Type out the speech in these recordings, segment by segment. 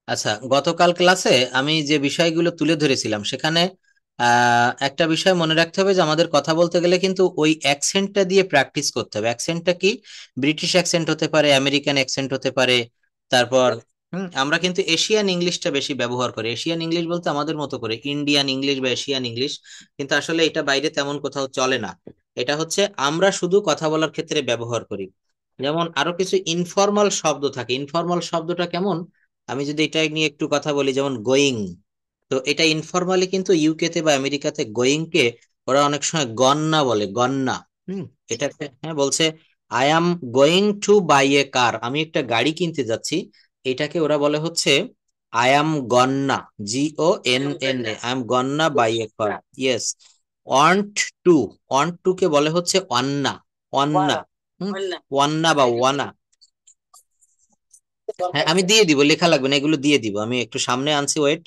আচ্ছা, গতকাল ক্লাসে আমি যে বিষয়গুলো তুলে ধরেছিলাম সেখানে একটা বিষয় মনে রাখতে হবে যে আমাদের কথা বলতে গেলে কিন্তু ওই অ্যাকসেন্টটা দিয়ে প্র্যাকটিস করতে হবে। অ্যাকসেন্টটা কি? ব্রিটিশ অ্যাকসেন্ট হতে পারে, আমেরিকান অ্যাকসেন্ট হতে পারে। তারপর আমরা কিন্তু এশিয়ান ইংলিশটা বেশি ব্যবহার করি। এশিয়ান ইংলিশ বলতে আমাদের মতো করে ইন্ডিয়ান ইংলিশ বা এশিয়ান ইংলিশ, কিন্তু আসলে এটা বাইরে তেমন কোথাও চলে না। এটা হচ্ছে আমরা শুধু কথা বলার ক্ষেত্রে ব্যবহার করি। যেমন আরো কিছু ইনফর্মাল শব্দ থাকে। ইনফর্মাল শব্দটা কেমন? আমি যদি এটা নিয়ে একটু কথা বলি, যেমন গোয়িং, তো এটা ইনফরমালি কিন্তু ইউকে তে বা আমেরিকাতে গোয়িং কে ওরা অনেক সময় গন্না বলে, গন্না। হুম। এটাকে হ্যাঁ বলছে I am going to buy a car, আমি একটা গাড়ি কিনতে যাচ্ছি। এটাকে ওরা বলে হচ্ছে I am gonna, GONNA, I am gonna buy a car. Yes. Want to, want to কে বলে হচ্ছে অন্না, অন্না। হুম। ওয়ান্না বা ওয়ানা। হ্যাঁ, আমি দিয়ে দিব, লেখা লাগবে না, এগুলো দিয়ে দিব, আমি একটু সামনে আনছি, ওয়েট।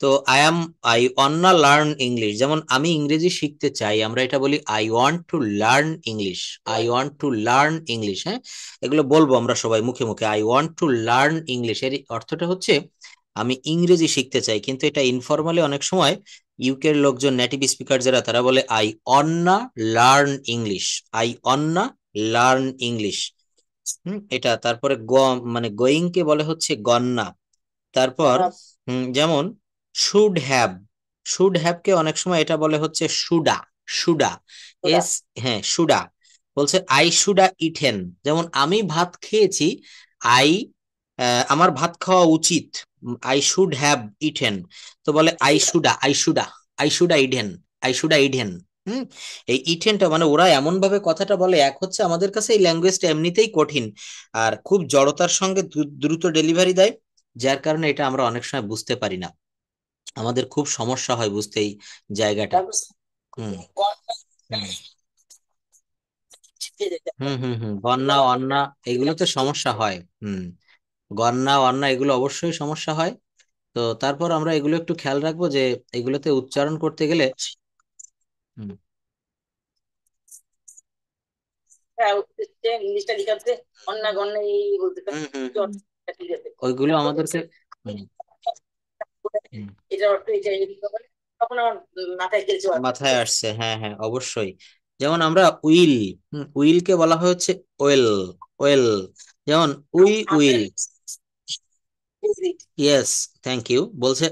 তো আই ওয়ান্না লার্ন ইংলিশ, যেমন আমি ইংরেজি শিখতে চাই, আমরা এটা বলি I want to learn English. I want to learn English, হ্যাঁ। এগুলো বলবো আমরা সবাই মুখে মুখে, I want to learn English, এর অর্থটা হচ্ছে আমি ইংরেজি শিখতে চাই। কিন্তু এটা ইনফরমালি অনেক সময় ইউকের লোকজন, নেটিভ স্পিকার যারা, তারা বলে I Anna learn English, I Anna learn English. এটা তারপরে মানে গোয়িং কে বলে হচ্ছে গন্না। তারপর যেমন শুড হ্যাভ, শুড হ্যাভ কে অনেক সময় এটা বলে হচ্ছে সুডা, সুডা, এস, হ্যাঁ সুডা। বলছে আই শুডা ইটেন, যেমন আমি ভাত খেয়েছি, আই, আমার ভাত খাওয়া উচিত, আই শুড হ্যাভ ইটেন। তো বলে I shoulda, I shoulda, I shoulda eaten, I shoulda eaten. হুম। এই ইটেনটা মানে ওরা এমন ভাবে কথাটা বলে, এক হচ্ছে আমাদের কাছে এই ল্যাঙ্গুয়েজটা এমনিতেই কঠিন, আর খুব জড়তার সঙ্গে দ্রুত ডেলিভারি দেয়, যার কারণে এটা আমরা অনেক সময় বুঝতে পারি না, আমাদের খুব সমস্যা হয় বুঝতে এই জায়গাটা। হুম হুম হুম হুম হুম, গন্না অন্না এগুলোতে সমস্যা হয়। হুম। গন্না অন্না এগুলো অবশ্যই সমস্যা হয়। তো তারপর আমরা এগুলো একটু খেয়াল রাখবো যে এগুলোতে উচ্চারণ করতে গেলে। হুম হুম হুম হুম, ওইগুলো আমাদেরকে। হুম, হুম। মাথায় আসছে, হ্যাঁ হ্যাঁ অবশ্যই। যেমন আমরা উইল, উইল কে বলা হচ্ছে ওয়েল, ওয়েল। যেমন উইল, ইয়েস, থ্যাংক ইউ। বলছে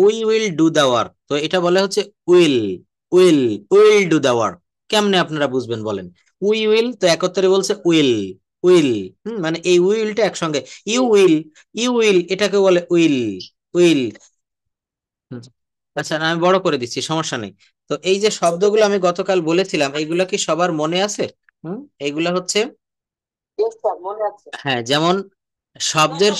we will do the work, তো এটা বলে হচ্ছে will, will, will do the work. কেমনে আপনারা বুঝবেন বলেন? উইল তো একত্রে বলছে উইল, উইল। মানে এই উইলটা একসঙ্গে, ইউ উইল, ইউ উইল এটাকে বলে উইল, উইল। আচ্ছা, আমি বড় করে দিচ্ছি, সমস্যা নেই। তো এই যে শব্দগুলো আমি গতকাল বলেছিলাম, এইগুলা কি সবার মনে আছে? এইগুলা হচ্ছে, হ্যাঁ যেমন শব্দের,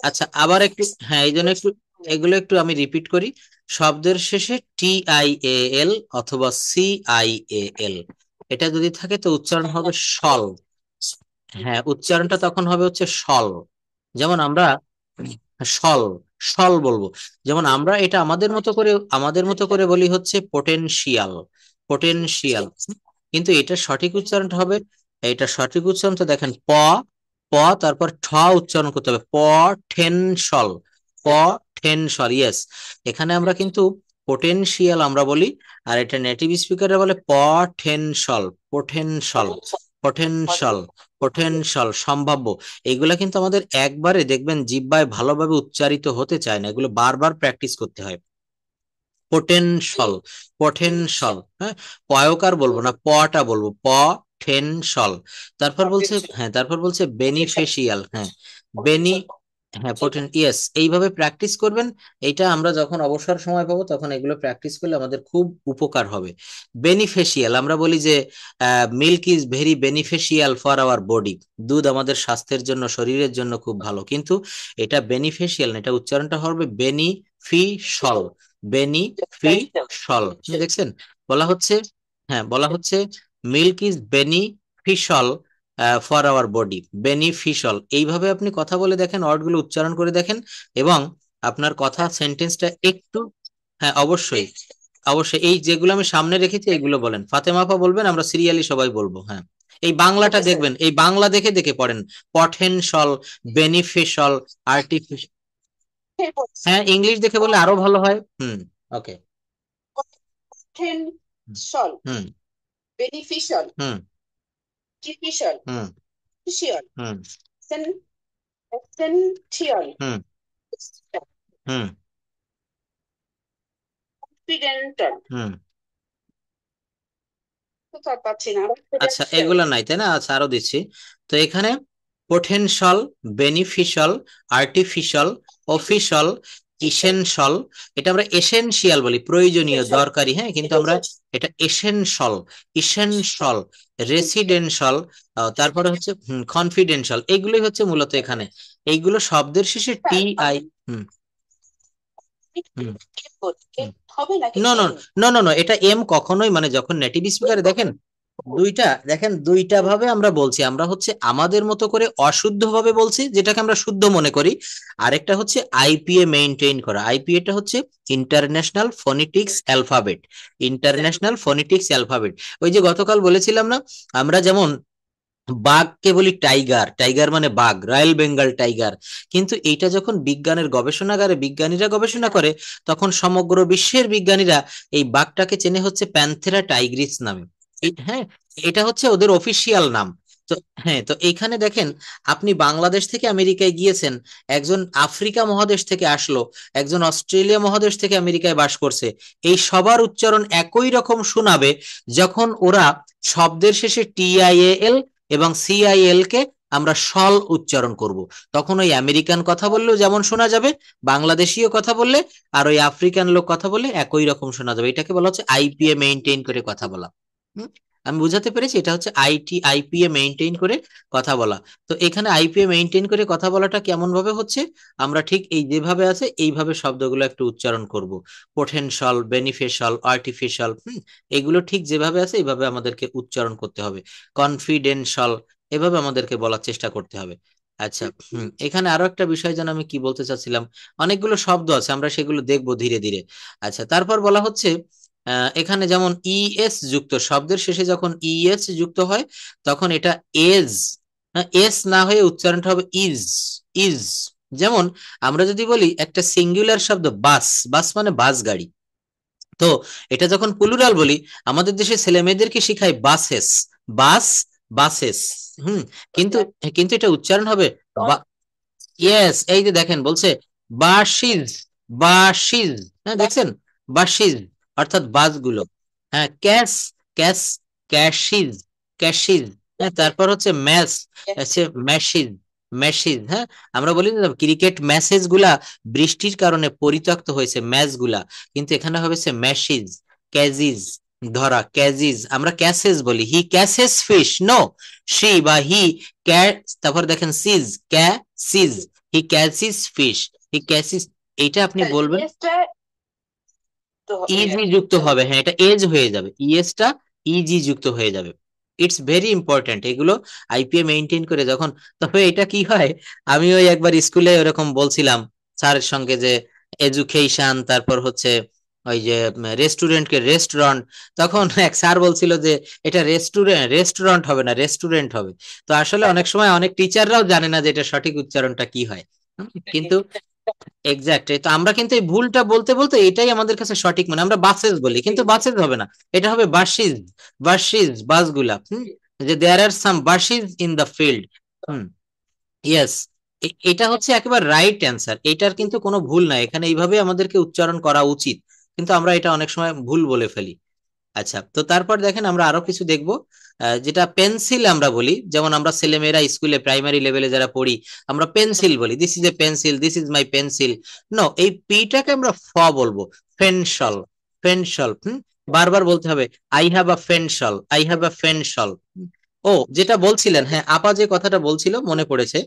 আচ্ছা আবার একটু, হ্যাঁ এই জন্য একটু এগুলো একটু আমি রিপিট করি। শব্দের শেষে TIAL অথবা CIAL, এটা যদি থাকে তো উচ্চারণ হবে সল। হ্যাঁ, উচ্চারণটা তখন হবে হচ্ছে সল। যেমন আমরা সল, সল বলবো। যেমন আমরা এটা আমাদের মতো করে বলি হচ্ছে পোটেনশিয়াল, পোটেনশিয়াল। কিন্তু এটা সঠিক উচ্চারণটা হবে, এটা সঠিক উচ্চারণ তো দেখেন প, তারপর উচ্চারণ করতে হবে পটেনশল, পটেনশল, ইয়েস। এখানে আমরা কিন্তু পোটেনশিয়াল আমরা বলি, আর এটা নেটিভ স্পিকাররা বলে পটেনশল, পোটেনশল, পটেনশল, পটেনশাল, সম্ভাব্য। এগুলা কিন্তু আমাদের একবারে দেখবেন জিহ্বায় ভালোভাবে উচ্চারিত হতে চায় না, এগুলো বারবার প্র্যাকটিস করতে হয়। পোটেনশাল, পটেনশাল, হ্যাঁ। পয়কার বলবো না, পটা বলবো, পটেনশাল। তারপর বলছে, হ্যাঁ তারপর বলছে বেনিফিশিয়াল, হ্যাঁ বেনি, হ্যাঁ ইয়েস, এইভাবে প্র্যাকটিস করবেন। এইটা আমরা যখন অবসর সময় পাবো তখন এগুলো প্র্যাকটিস করলে আমাদের খুব উপকার হবে। বেনিফিশিয়াল আমরা বলি যে milk is very beneficial for our body, দুধ আমাদের স্বাস্থ্যের জন্য, শরীরের জন্য খুব ভালো, কিন্তু এটা বেনিফিশিয়াল না, এটা উচ্চারণটা হবে বেনিফিশাল, বেনিফিশাল। দেখছেন? বলা হচ্ছে, হ্যাঁ বলা হচ্ছে milk is beneficial for our body, beneficial. এইভাবে আপনি কথা বলে দেখেন, ওয়ার্ডগুলো উচ্চারণ করে দেখেন, এবং আপনার কথা সেন্টেন্সটা একটু, হ্যাঁ অবশ্যই, অবশ্যই এই যেগুলো আমি সামনে রেখেছি এইগুলো বলেন, ফাতেমা আপা বলবেন, আমরা সিরিয়ালি সবাই বলবো, হ্যাঁ। এই বাংলাটা দেখবেন, এই বাংলা দেখে দেখে পড়েন, পটেনশাল, বেনিফিশাল, আর্টিফিশিয়াল। হ্যাঁ ইংলিশ দেখে বললে আরো ভালো হয়। ওকে। potential, হুম beneficial, হুম artificial, হুম social, হুম essential, হুম হুম confidential, হুম তো তার পাচ্ছি না। আচ্ছা Potential, এগুলো নাই তাই না? আচ্ছা আরো দিচ্ছি। তো এখানে potential, beneficial, artificial, official, essential, এটা আমরা এসেনশিয়াল বলি, প্রয়োজনীয় দরকারি, হ্যাঁ, কিন্তু আমরা এটা এসেনশিয়াল, ইসেনশিয়াল, রেসিডেন্সিয়াল, তারপরে হচ্ছে কনফিডেন্সিয়াল, এগুলোই হচ্ছে মূলত এখানে। এইগুলো শব্দের শেষে টি আই। হুম হুম হবে নাকি? No no no no no, এটা এম কখনোই, মানে যখন নেটিভ স্পিকারে দেখেন দুইটা, দেখেন দুইটা ভাবে আমরা বলছি, আমরা হচ্ছে আমাদের মতো করে অশুদ্ধ ভাবে বলছি যেটাকে আমরা শুদ্ধ মনে করি। আরেকটা হচ্ছে আইপিএ মেইনটেইন করা। আইপিএ টা হচ্ছে international phonetics alphabet, international phonetics alphabet. ওই যে গতকাল বলেছিলাম না, আমরা যেমন বাঘকে বলি টাইগার, টাইগার মানে বাঘ, রয়্যাল বেঙ্গল টাইগার, কিন্তু এইটা যখন বিজ্ঞানের গবেষণাগারে বিজ্ঞানীরা গবেষণা করে, তখন সমগ্র বিশ্বের বিজ্ঞানীরা এই বাঘটাকে চেনে হচ্ছে প্যান্থেরা টাইগ্রিস নামে। হ্যাঁ, এটা হচ্ছে ওদের অফিসিয়াল নাম। তো হ্যাঁ, তো এইখানে দেখেন, আপনি বাংলাদেশ থেকে আমেরিকায় গিয়েছেন, একজন আফ্রিকা মহাদেশ থেকে আসলো, একজন অস্ট্রেলিয়া মহাদেশ থেকে আমেরিকায় বাস করছে, এই সবার উচ্চারণ একই রকম শোনাবে যখন ওরা শব্দের শেষে টিআইএল এবং সিআইএল কে আমরা সল উচ্চারণ করব। তখন ওই আমেরিকান কথা বললেও যেমন শোনা যাবে, বাংলাদেশীয় কথা বললে আর ওই আফ্রিকান লোক কথা বললে একই রকম শোনা যাবে। এটাকে বলা হচ্ছে আইপিএ মেইনটেইন করে কথা বলা। হুম, আমি বুঝাতে পেরেছি? এটা হচ্ছে আইপিএ মেইনটেইন করে কথা বলা। তো এখানে আইপিএ মেইনটেইন করে কথা বলাটা কেমন ভাবে হচ্ছে, আমরা ঠিক এই যেভাবে আছে এইভাবে শব্দগুলো একটু উচ্চারণ করব। পোটেনশিয়াল, বেনিফিশিয়াল, আর্টিফিশিয়াল, এগুলো ঠিক যেভাবে আছে এইভাবে আমাদেরকে উচ্চারণ করতে হবে। কনফিডেন্সিয়াল, এভাবে আমাদেরকে বলার চেষ্টা করতে হবে। আচ্ছা, এখানে আরো একটা বিষয় যেন আমি কি বলতে চাচ্ছিলাম, অনেকগুলো শব্দ আছে, আমরা সেগুলো দেখবো ধীরে ধীরে। আচ্ছা, তারপর বলা হচ্ছে এখানে যেমন ইএস যুক্ত শব্দের শেষে যখন ইএস যুক্ত হয় তখন এটা এজ, এস না হয়ে উচ্চারণটা হবে ইজ, ইজ। যেমন আমরা যদি বলি একটা সিঙ্গুলার শব্দ বাস, বাস মানে বাস গাড়ি, তো এটা যখন প্লুরাল বলি, আমাদের দেশে ছেলে মেয়েদেরকে শিখায় বাসেস, বাস, বাসেস। হুম, কিন্তু কিন্তু এটা উচ্চারণ হবে ইয়েস, এই যে দেখেন বলছে বাসিজ, বাসিজ, হ্যাঁ দেখছেন, বাসিজ, অর্থাৎ বাসগুলো। হ্যাঁ, ক্যাশ, ক্যাশ, ক্যাশিজ, ক্যাশিজ। হ্যাঁ, তারপর হচ্ছে ম্যাচ, আছে ম্যাশিজ, ম্যাশিজ। হ্যাঁ, আমরা বলি না ক্রিকেট ম্যাচেস গুলা বৃষ্টির কারণে পরিত্যক্ত হয়েছে ম্যাচ গুলা, কিন্তু এখানে হবে সে ম্যাশিজ, ক্যাজিজ, ধরা ক্যাজিজ, আমরা ক্যাসেস বলি, হি ক্যাসেস ফিশ, নো, সি বা হি ক্যাট, তারপর দেখেন সিজ, ক্যাসিজ, হি ক্যাচিস ফিশ, হি ক্যাচিস, এইটা আপনি বলবেন ইজি যুক্ত হবে, হ্যাঁ এটা এজ হয়ে যাবে, ইএস টা ইজি যুক্ত হয়ে যাবে। ইটস ভেরি ইম্পর্টেন্ট এগুলো আইপিএ মেইনটেইন করে যখন। তবে এটা কি হয়, আমি ওই একবার স্কুলে ওরকম বলছিলাম স্যারের সঙ্গে যে এডুকেশন, তারপর হচ্ছে ওই যে রেস্টুরেন্টকে রেস্টুরেন্ট, তখন এক স্যার বলছিল যে এটা রেস্টুরেন্ট, রেস্টুরেন্ট হবে না, রেস্টুরেন্ট হবে। তো আসলে অনেক সময় অনেক টিচাররাও জানে না যে এটা সঠিক উচ্চারণটা কি হয়। কিন্তু এক্সাক্ট, তো আমরা কিন্তু এই ভুলটা বলতে বলতে এটাই আমাদের কাছে সঠিক, মানে আমরা বাসেস বলি, কিন্তু বাসেস হবে না, এটা হবে বাসিজ, বাসিজ, বাসগুলা। যে there are some buses in the field. Hmm, yes, এটা হচ্ছে একেবারে রাইট অ্যান্সার, এটার কিন্তু কোনো ভুল নাই, এখানে এইভাবে আমাদেরকে উচ্চারণ করা উচিত, কিন্তু আমরা এটা অনেক সময় ভুল বলে ফেলি। আচ্ছা, তো তারপর দেখেন আমরা আরো কিছু দেখব, যেটা পেন্সিল আমরা বলি, যেমন আমরা ছেলেমেয়েরা স্কুলে প্রাইমারি লেভেলে যারা পড়ি, আমরা পেন্সিল বলি, this is a pencil, this is my pencil. No, এই পিটাকে আমরা ফ বলবো, ফেনশল, ফেনশল। বারবার বলতে হবে I have a pencil, I have a pencil. ও যেটা বলছিলেন, হ্যাঁ আপা যে কথাটা বলছিল মনে পড়েছে,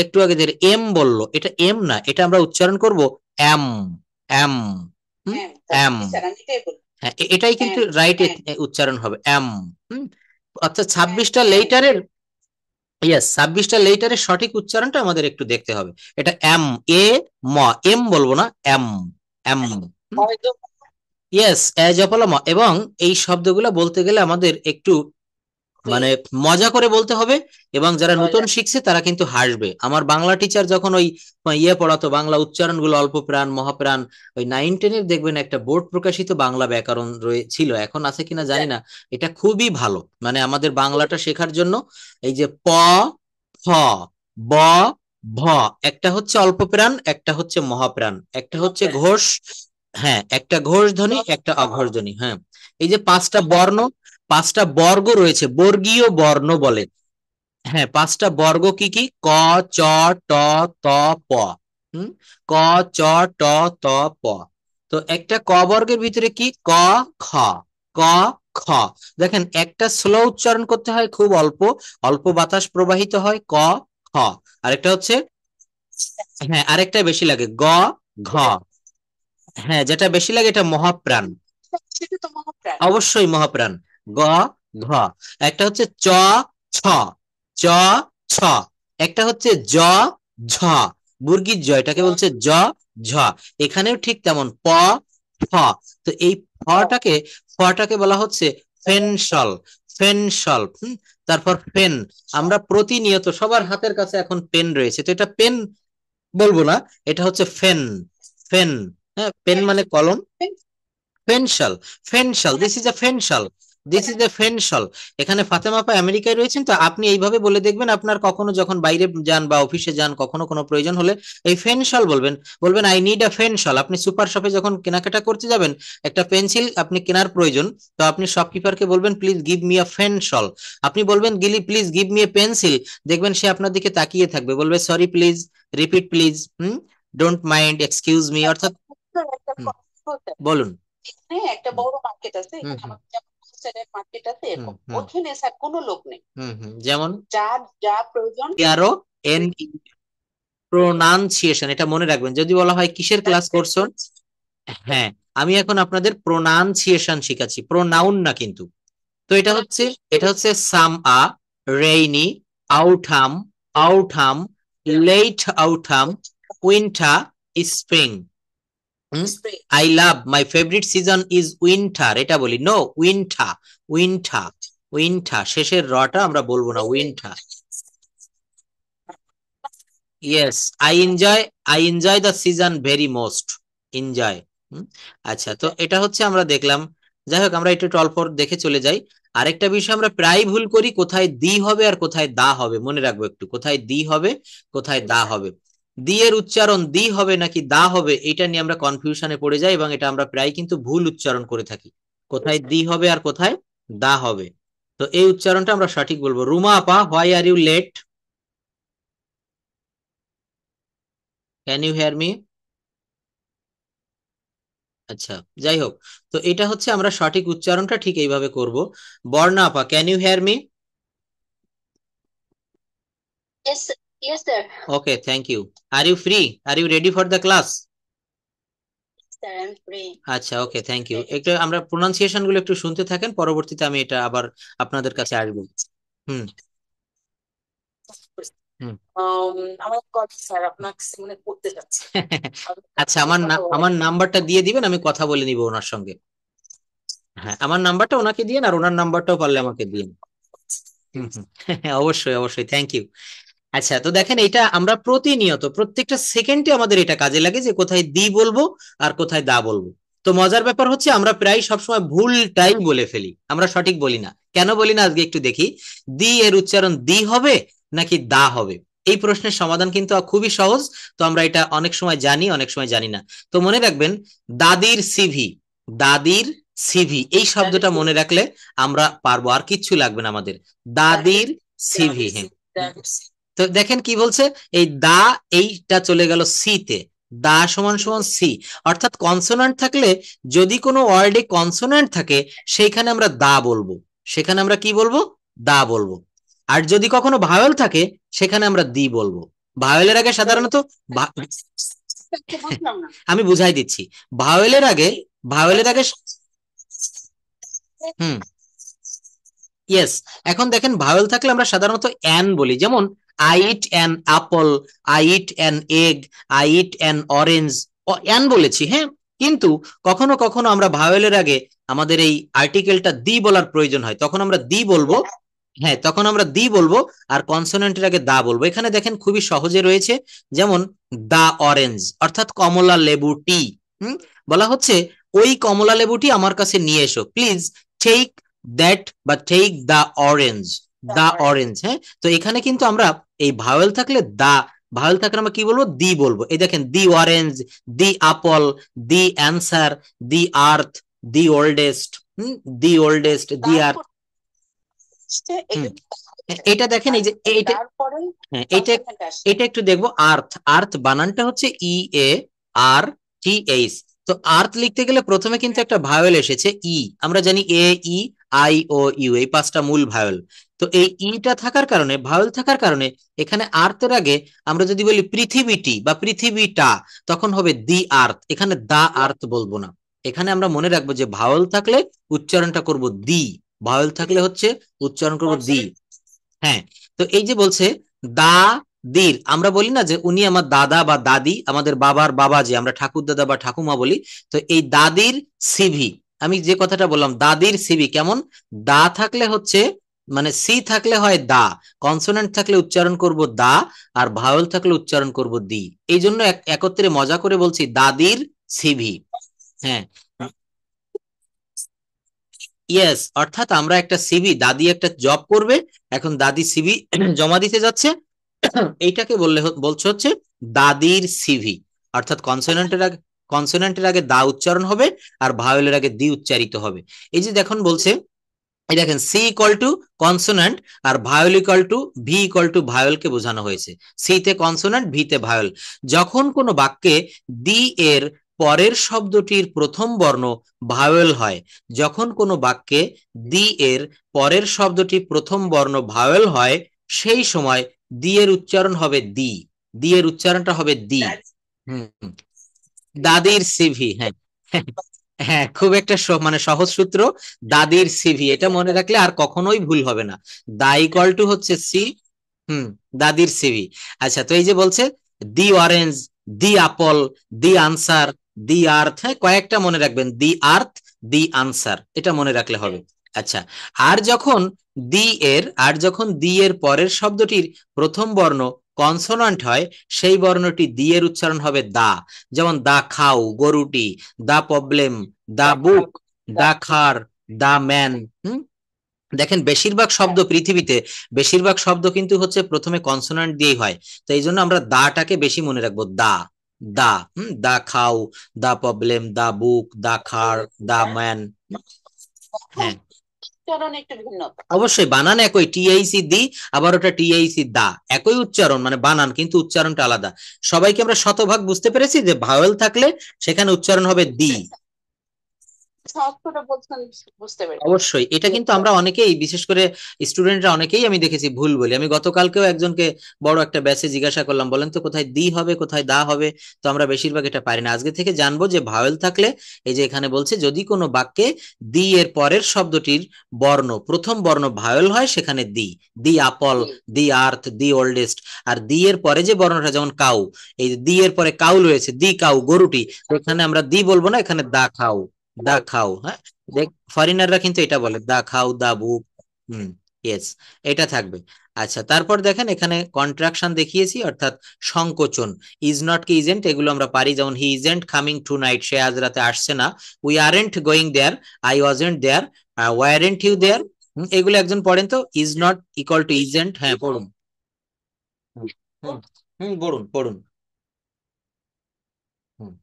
একটু আগে যে এম বললো, এটা এম না, এটা আমরা উচ্চারণ করব এম, এম, এম। হ্যাঁ, এটাই কিন্তু রাইট উচ্চারণ হবে এম। অর্থাৎ 26টা লেটারের, ইয়েস 26টা লেটারের সঠিক উচ্চারণটা আমাদের একটু দেখতে হবে। এটা এম, এ, ম, এম বলবো না, এম, এম। ইয়েস, এ জপলা ম। এবং এই শব্দগুলো বলতে গেলে আমাদের একটু মানে মজা করে বলতে হবে, এবং যারা নতুন শিখছে তারা কিন্তু হাসবে। আমার বাংলা টিচার যখন ওই পড়াতো, বাংলা উচ্চারণ গুলো অল্প প্রাণ মহাপ্রাণ, ওই 9-10-এর দেখবেন একটা বোর্ড প্রকাশিত বাংলা ব্যাকরণ ছিল, এখন আছে কিনা জানি না। এটা খুবই ভালো, মানে আমাদের বাংলাটা শেখার জন্য। এই যে প, ফ, ব, ভ, একটা হচ্ছে অল্প প্রাণ, একটা হচ্ছে মহাপ্রাণ, একটা হচ্ছে ঘোষ, হ্যাঁ একটা ঘোষ ধ্বনি, একটা অঘোষ ধ্বনি। হ্যাঁ, এই যে 5টা বর্ণ, 5টা বর্গ রয়েছে, বর্গীয় বর্ণ বলে। হ্যাঁ, 5টা বর্গ কি কি? ক, চ, ট, ত, প। হুম, ক, চ, ট, ত, প। তো একটা ক বর্গের ভিতরে কি? ক, খ, ক, খ। দেখেন, একটা স্লো উচ্চারণ করতে হয়, খুব অল্প অল্প বাতাস প্রবাহিত হয়, ক, খ। আরেকটা হচ্ছে, হ্যাঁ আরেকটা বেশি লাগে, গ, ঘ। হ্যাঁ, যেটা বেশি লাগে এটা মহাপ্রাণ, সেটা তো মহাপ্রাণ। অবশ্যই মহাপ্রাণ, গ, ঘ। একটা হচ্ছে চ, ছ, চ, ছ। একটা হচ্ছে জ, ঝ, বর্গীর জ, এটাকে বলছে জ, ঝ। এখানেও ঠিক তেমন, প, ফ। তো এই ফটাকে বলা হচ্ছে ফেনসল, ফেনসল। তারপর পেন, আমরা প্রতিনিয়ত সবার হাতের কাছে এখন পেন রয়েছে, তো এটা পেন বলবো না, এটা হচ্ছে ফেন, ফেন। হ্যাঁ, পেন মানে কলম, pencil, pencil, this is a pencil, this is a pencil. এখানে ফাতেমা আপা আমেরিকায় রয়েছেন, তো আপনি এইভাবে বলে দেখবেন, আপনার কখনো যখন বাইরে যান বা অফিসে যান, কখনো কোনো প্রয়োজন হলে এই ফেনশাল বলবেন, বলবেন আই নিড আ ফেনশাল। আপনি সুপার শপে যখন কেনাকাটা করতে যাবেন, একটা পেন্সিল আপনি কেনার প্রয়োজন, তো আপনি শপকিপারকে বলবেন প্লিজ গিভ মি আ ফেনশাল। আপনি বলবেন গিলি please give me a pencil, দেখবেন সে আপনার দিকে তাকিয়ে থাকবে, বলবে sorry please, repeat please, don't mind, excuse me, অর্থাৎ হুম, বলুন। এখানে একটা বড় মার্কেট আছে, হুম এখানে হুম আমাদের যেমন হোলসেলের মার্কেট আছে হুম এরকম, হুম ওখানে স্যার কোনো লোক নেই। যেমন যার যা প্রয়োজন আরো এন, প্রোনাউন্সিয়েশন, এটা মনে রাখবেন। যদি বলা হয় কিসের ক্লাস করছো, হ্যাঁ আমি এখন আপনাদের প্রোনাউন্সিয়েশন শিখাচ্ছি, প্রোনাউন না কিন্তু। তো এটা হচ্ছে some uh, rainy, autumn, autumn, late autumn, winter, spring. I love my favourite season is winter, এটা বলি, নো উইন্টার, উইন্টার, উইন্টার, শেষের রটা আমরা বলবো না, winter. Yes, I enjoy the season very most, enjoy. আচ্ছা, তো এটা হচ্ছে আমরা দেখলাম। যাই হোক, আমরা একটু অল্প দেখে চলে যাই। আরেকটা বিষয় আমরা প্রায় ভুল করি, কোথায় দি হবে আর কোথায় দা হবে, মনে রাখবো একটু, কোথায় দি হবে কোথায় দা হবে। দি এর উচ্চারণ দি হবে নাকি দা হবে, এটা নিয়ে আমরা কনফিউশনে পড়ে যাই, এবং এটা আমরা প্রায় কিন্তু ভুল উচ্চারণ করে থাকি, কোথায় দি হবে আর কোথায় দা হবে। তো এই উচ্চারণটা আমরা সঠিক বলবো। রুমা আপা, why are you late? Can you hear me? আচ্ছা, যাই হোক, তো এটা হচ্ছে আমরা সঠিক উচ্চারণটা ঠিক এইভাবে করব। বর্ণা আপা, can you hear me? Yes, yes, sir. Okay, thank you. Are you free? Are you ready for the class? Sir, I'm free. আচ্ছা, ওকে, থ্যাংক ইউ। একটু আমরা প্রোনাউন্সিয়েশন গুলো একটু শুনতে থাকেন, পরবর্তীতে আমি এটা আবার আপনাদের কাছে আসবো। হুম হুম আমার কথা স্যার আপনাকে মনে করতে যাচ্ছে। আচ্ছা, আমার নাম্বারটা দিয়ে দিবেন, আমি কথা বলে নিব ওনার সঙ্গে। হ্যাঁ, আমার নাম্বারটা ওনাকে দিয়েন, আর ওনার নাম্বারটাও পারলে আমাকে দিন। হুম হুম অবশ্যই অবশ্যই, থ্যাংক ইউ। আচ্ছা, তো দেখেন, এটা আমরা প্রতিনিয়ত প্রত্যেকটা সেকেন্ডে আমাদের এটা কাজে লাগে, যে কোথায় দি বলবো আর কোথায় দা বলবো। তো মজার ব্যাপার হচ্ছে আমরা প্রায় সবসময় ভুলটাই বলে ফেলি, আমরা সঠিক বলি না। কেন বলি না, আজকে একটু দেখি। দি এর উচ্চারণ দি হবে নাকি দা হবে, এই প্রশ্নের সমাধান কিন্তু খুবই সহজ। তো আমরা এটা অনেক সময় জানি, অনেক সময় জানি না। তো মনে রাখবেন, দাদির সিভি, দাদির সিভি, এই শব্দটা মনে রাখলে আমরা পারবো, আর কিচ্ছু লাগবে না আমাদের। দাদির সিভি, হ্যাঁ। তো দেখেন কি বলছে, এই দা, এইটা চলে গেল সি তে, দা সমান সমান সি। অর্থাৎ কনসোনান্ট থাকলে, যদি কোনো ওয়ার্ডে কনসোনান্ট থাকে, সেইখানে আমরা দা বলবো, সেখানে আমরা কি বলবো, দা বলবো। আর যদি কখনো ভাওয়েল থাকে, সেখানে আমরা দি বলবো। ভাওয়েলের আগে সাধারণত আমি বুঝাই দিচ্ছি, ভাওয়েলের আগে, ভাওয়েলের আগে, হুম, ইয়েস। এখন দেখেন, ভাওয়েল থাকলে আমরা সাধারণত অ্যান বলি, যেমন I it an Apple, I it an egg, I it an orange, an বলেছি, হ্যাঁ। কিন্তু কখনো কখনো আমরা ভাওয়েলের আগে আমাদের এই আর্টিকেলটা দি বলার প্রয়োজন হয়, তখন আমরা দি বলবো, হ্যাঁ, তখন আমরা দি বলবো আর কনসোনেন্টের আগে দা বলবো। এখানে দেখেন খুবই সহজে রয়েছে, যেমন দা অরেঞ্জ অর্থাৎ কমলা লেবুটি। বলা হচ্ছে ওই কমলা লেবুটি আমার কাছে নিয়ে এসো, প্লিজ টেক দ্যাট বা take the orange, the orange. হ্যাঁ, তো এখানে কিন্তু আমরা এই ভাওয়েল থাকলে দা, ভাওয়েল থাকলে আমরা কি বলবো, দি বলবো। এই দেখেন the orange, the apple, the answer, the earth, the oldest, the oldest, the earth. এটা দেখেন এই যে এইটা, হ্যাঁ এটা, এটা একটু দেখবো। আর্থ, আর্থ বানানটা হচ্ছে ই এ আর টি এইচ। তো আর্থ লিখতে গেলে প্রথমে কিন্তু একটা ভাওয়েল এসেছে ই, আমরা জানি এ ই আই ও ইউ, এই পাঁচটা মূল ভাওয়েল। তো এই ইটা থাকার কারণে, ভাওয়েল থাকার কারণে এখানে আর্থের আগে আমরা যদি বলি পৃথিবীটি বা পৃথিবীটা, তখন হবে দি আর্থ, এখানে দা আর্থ বলবো না। এখানে আমরা মনে রাখবো যে ভাওয়েল থাকলে উচ্চারণটা করব দি, ভাওয়েল থাকলে হচ্ছে উচ্চারণ করব দি। হ্যাঁ, তো এই যে বলছে দা দির, আমরা বলি না যে উনি আমার দাদা বা দাদি, আমাদের বাবার বাবা, যে আমরা ঠাকুর দাদা বা ঠাকুমা বলি। তো এই দাদির সিভি, আমি যে কথাটা বললাম দাদির সিভি কেমন, দা থাকলে হচ্ছে মানে সি থাকলে হয় দা, কনসোনেন্ট থাকলে উচ্চারণ করব দা, আর ভাওয়েল থাকলে উচ্চারণ করব দি। এই জন্য একত্রে মজা করে বলছি দাদির সিভি। হ্যাঁ, ইয়েস, অর্থাৎ আমরা একটা সিভি, দাদি একটা জব করবে, এখন দাদি সিভি জমা দিতে যাচ্ছে, এইটাকে বললে বলছে হচ্ছে দাদির সিভি। অর্থাৎ কনসোনেন্টের আগে, কনসোনেন্টের আগে দা উচ্চারণ হবে আর ভাওয়েলের আগে দি উচ্চারিত হবে। এই যে দেখুন বলছে, এই দেখেন সি ইকুয়াল টু কনসোনেন্ট আর vowel equal to V equal to ভায়োলকে বোঝানো হয়েছে। সি তে কনসোনেন্ট, ভি তে ভায়োল। যখন কোনো বাক্যে দি এর পরের শব্দটির প্রথম বর্ণ ভায়োল হয়, যখন কোনো বাক্যে দি এর পরের শব্দটি প্রথম বর্ণ ভায়োল হয়, সেই সময় দি এর উচ্চারণ হবে দি, দি এর উচ্চারণটা হবে দি। হুম, দাদির সিভি, হ্যাঁ। হ্যাঁ, খুব একটা মানে সহজ সূত্র, দাদির সিভি, এটা মনে রাখলে আর কখনোই ভুল হবে না। দা ইকুয়াল টু হচ্ছে সি, দাদির সিভি। আচ্ছা, তো এই যে বলছে দি orange, the apple, the answer, দি আর্থ, হ্যাঁ কয়েকটা মনে রাখবেন, দি আর্থ, দি আনসার, এটা মনে রাখলে হবে। আচ্ছা, আর যখন দি এর পরের শব্দটির প্রথম বর্ণ কনসোনান্ট হয়, সেই বর্ণটি দি এর উচ্চারণ হবে দা। যেমন দা খাও, গরুটি, দা প্রবলেম, দা বুক, দা খার, দা ম্যান। দেখেন বেশিরভাগ শব্দ পৃথিবীতে, বেশিরভাগ শব্দ কিন্তু হচ্ছে প্রথমে কনসোনান্ট দিয়েই হয়। তো এই জন্য আমরা দাটাকে বেশি মনে রাখবো, দা, দা, দা খাও, দা প্রবলেম, দা বুক, দা খার, দা ম্যান। হ্যাঁ, একটু ভিন্নতা, অবশ্যই বানান একই, টিআইসি দি, আবার ওটা টিআইসি দা, একই উচ্চারণ মানে বানান, কিন্তু উচ্চারণটা আলাদা। সবাইকে আমরা শতভাগ বুঝতে পেরেছি যে ভাওয়েল থাকলে সেখানে উচ্চারণ হবে দি। বুঝতে পেরেছি অবশ্যই, এটা কিন্তু আমরা অনেকেই, বিশেষ করে স্টুডেন্টরা অনেকেই আমি দেখেছি ভুল বলি। আমি গতকালকেও একজনকে বড় একটা ব্যাচে জিজ্ঞাসা করলাম, বলেন তো কোথায় দি হবে কোথায় দা হবে, তো আমরা বেশিরভাগ এটা পারি না। আজকে থেকে জানবো যে ভাওয়েল থাকলে, এই যে এখানে বলছে যদি কোনো বাক্যে দি এর পরের শব্দটির বর্ণ, প্রথম বর্ণ ভাওয়েল হয়, সেখানে দি, দি apple, the earth, the oldest. আর দি এর পরে যে বর্ণটা, যেমন কাউ, এই দি এর পরে কাউ রয়েছে, দি কাউ, গরুটি, তো এখানে আমরা দি বলবো না, এখানে দা খাও, দা খাও। হ্যাঁ, দেখ ফরেনাররা কিন্তু এটা বলে দা খাও, দা বুক। হুম, ইয়েস, এটা থাকবে। আচ্ছা, তারপর দেখেন এখানে কন্ট্রাকশন দেখিয়েছি, অর্থাৎ সংকোচন। ইজ নট কি ইজেন্ট, এগুলো আমরা পারি, যেমন he isn't coming tonight, সে আজ রাতে আসছে না। We aren't going there, I wasn't there, weren't you there. এগুলো একজন পড়েন তো, is not equal to isn't, হ্যাঁ পড়ুন। হুম, হুম, পড়ুন পড়ুন। হুম,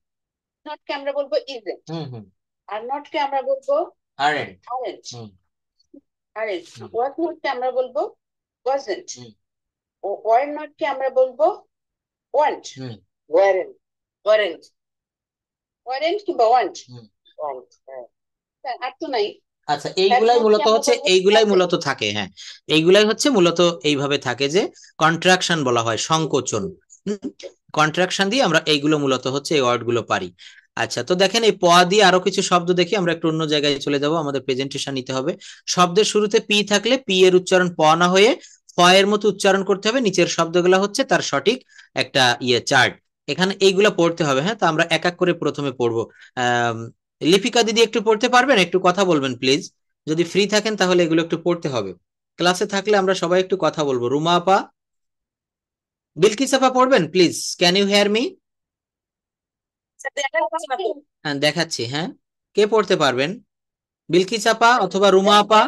নট কে আমরা বলবো isn't, hmm, hmm, are not কে আমরা বলবো aren't, aren't, hmm, aren't. Hmm, was not কে আমরা বলবো ওয়াজেন্ট, হুম, ও ওয়ার নট কে আমরা বলবো weren't, hmm, weren't, weren't, weren't কিংবা ওয়ান্ট, হুম। ওয়ান্ট, হ্যাঁ। আর তো নাই। আচ্ছা, হ্যাভ এইগুলাই নট কে মূলত আমরা হচ্ছে, বলবো এইগুলাই হ্যাজেন্ট। মূলত থাকে, হ্যাঁ এইগুলাই হচ্ছে মূলত এইভাবে থাকে যে কন্ট্রাকশন বলা হয়, সংকোচন। কন্ট্রাকশন দিয়ে আমরা এইগুলো মূলত হচ্ছে এই ওয়ার্ড গুলো পারি। আচ্ছা, তো দেখেন এই প দিয়ে আরো কিছু শব্দ দেখি, আমরা একটু অন্য জায়গায় চলে যাব, আমাদের প্রেজেন্টেশন নিতে হবে। শব্দের শুরুতে পি থাকলে পি এর উচ্চারণ প না হয়ে ফ এর মতো উচ্চারণ করতে হবে। নিচের শব্দগুলো হচ্ছে তার সঠিক একটা চার্ট, এখানে এইগুলা পড়তে হবে। হ্যাঁ, তো আমরা এক এক করে প্রথমে পড়বো। আহ লিপিকা দিদি একটু পড়তে পারবেন, একটু কথা বলবেন প্লিজ, যদি ফ্রি থাকেন তাহলে এগুলো একটু পড়তে হবে। ক্লাসে থাকলে আমরা সবাই একটু কথা বলবো। রুমা আপা, বিলকিস আপা পড়বেন please, can you hear me? হ্যাঁ দেখাচ্ছি, হ্যাঁ কে পড়তে পারবেন? বিলকিস আপা অথবা রুমা আপা?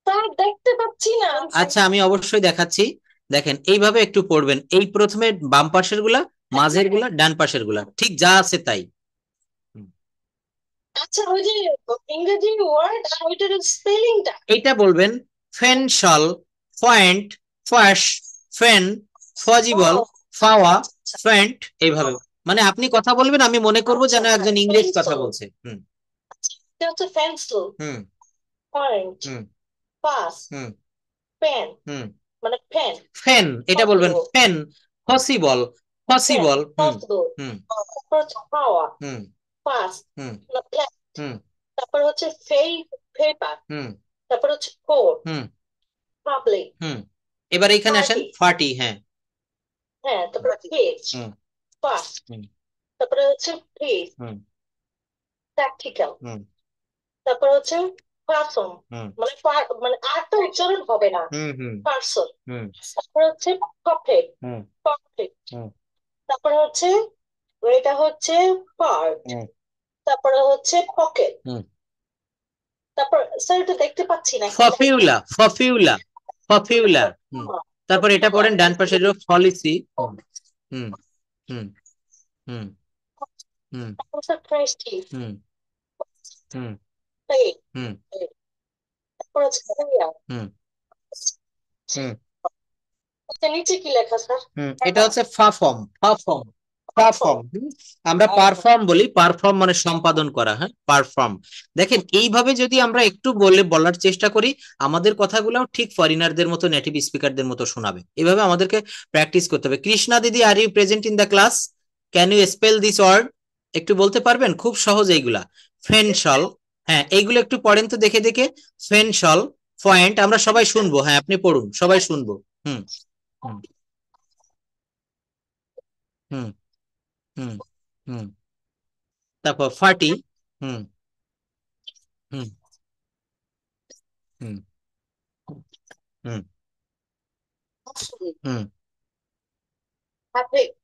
স্যার দেখতে পাচ্ছি না। আচ্ছা আমি অবশ্যই দেখাচ্ছি। দেখেন এইভাবে একটু পড়বেন, এই প্রথমে বাম পাশের গুলা, মাঝের গুলা, ডান পাশের গুলা, ঠিক যা আছে তাই। আচ্ছা ওই যে ইংরেজি ওয়ার্ড আর ওইটার স্পেলিংটা এইটা বলবেন ফেনশল, পয়েন্ট, ফাশ, ফেন, ফজিবল, ফাওয়া, ফেন্ট, এইভাবে। মানে আপনি কথা বলবেন, আমি মনে করবো যেন একজন ইংরেজ কথা বলছে। হুম এটা হচ্ছে পেন্সিল, হুম পয়েন্ট, হুম পাস, হুম পেন, হুম মানে পেন, ফেন, এটা বলবেন ফেন, পসিবল, পেন, পসিবল, হুম পসিবল, হুম তারপর হচ্ছে পাওয়া, হুম পাস, হুম প্ল্যান, হুম তারপর হচ্ছে পেপার, হুম তারপর হচ্ছে কোর্ট, হুম পাবলিক, হুম এবার এখানে আসেন, পার্টি, ফার্টি, হ্যাঁ। হ্যাঁ, তারপর পেজ, হুম পাস, হুম তারপরে হচ্ছে পেজ, হুম প্র্যাকটিক্যাল, হুম তারপর হচ্ছে পারসন, হুম মানে মানে আরটা উচ্চারণ হবে না, হুম হুম পারসন, হুম তারপর হচ্ছে পারফেক্ট, হুম পারফেক্ট, হুম তারপরে হচ্ছে এটা হচ্ছে পার্ট, হুম তারপরে হচ্ছে পকেট, হুম তারপর স্যার এটা দেখতে পাচ্ছি না কি লেখা। ফফিউলা, ফফিউলা, ফফিউলা, হুম। তারপর এটা পড়েন ডান পাশে, ফলিসি, হুম হুম হুম হুম তারপর স্যার ক্রাইস্টি, হুম হুম হুম তারপর হচ্ছে career। হুম হুম আচ্ছা, নিচে কি লেখা স্যার? হুম এটা হচ্ছে পারফর্ম, পারফর্ম, পারফর্ম। আমরা পারফর্ম বলি, পারফর্ম মানে সম্পাদন করা, হ্যাঁ পারফর্ম। দেখেন এইভাবে যদি আমরা একটু বলার চেষ্টা করি, আমাদের কথাগুলোও ঠিক ফরেনারদের মতো, নেটিভ স্পিকারদের মতো শোনাবে। এভাবে আমাদেরকে প্র্যাকটিস করতে হবে। কৃষ্ণা দিদি, are you present in the class? Can you spell this word? একটু বলতে পারবেন? খুব সহজ এইগুলা। ফেনশল, হ্যাঁ এইগুলো একটু পড়েন তো দেখে দেখে। ফেনশল, পয়েন্ট, আমরা সবাই শুনবো, হ্যাঁ আপনি পড়ুন, সবাই শুনবো। হুম হুম হুম হুম হুম তারপর ফার্টি, হুম হুম হুম হুম হুম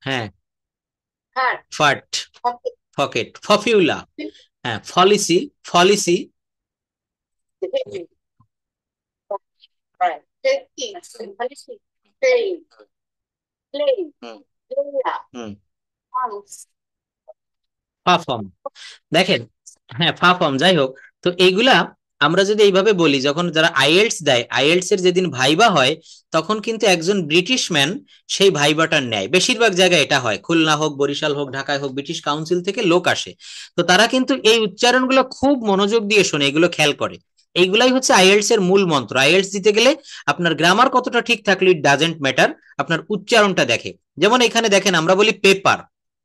হ্যাঁ ফাট, ফকেট, ফফিউলা, হ্যাঁ ফলিসি, ফলিসি, হুম হুম পারফর্ম। দেখেন, হ্যাঁ পারফর্ম, যাই হোক। তো এইগুলা আমরা যদি এইভাবে বলি, যখন যারা আইএলটিএস দেয়, আইএলটিএস এর যেদিন ভাইবা হয়, তখন কিন্তু একজন ব্রিটিশ ম্যান সেই ভাইবাটার নেয়। বেশিরভাগ জায়গায় এটা হয়, খুলনা হোক, বরিশাল হোক, ঢাকায় হোক, ব্রিটিশ কাউন্সিল থেকে লোক আসে। তো তারা কিন্তু এই উচ্চারণগুলো খুব মনোযোগ দিয়ে শোনে, এগুলো খেয়াল করে। এইগুলাই হচ্ছে আইএলটিএস এর মূল মন্ত্র। আইএলটিএস দিতে গেলে আপনার গ্রামার কতটা ঠিক থাকলে ইট ডাজেন্ট ম্যাটার, আপনার উচ্চারণটা দেখে। যেমন এখানে দেখেন আমরা বলি পেপার,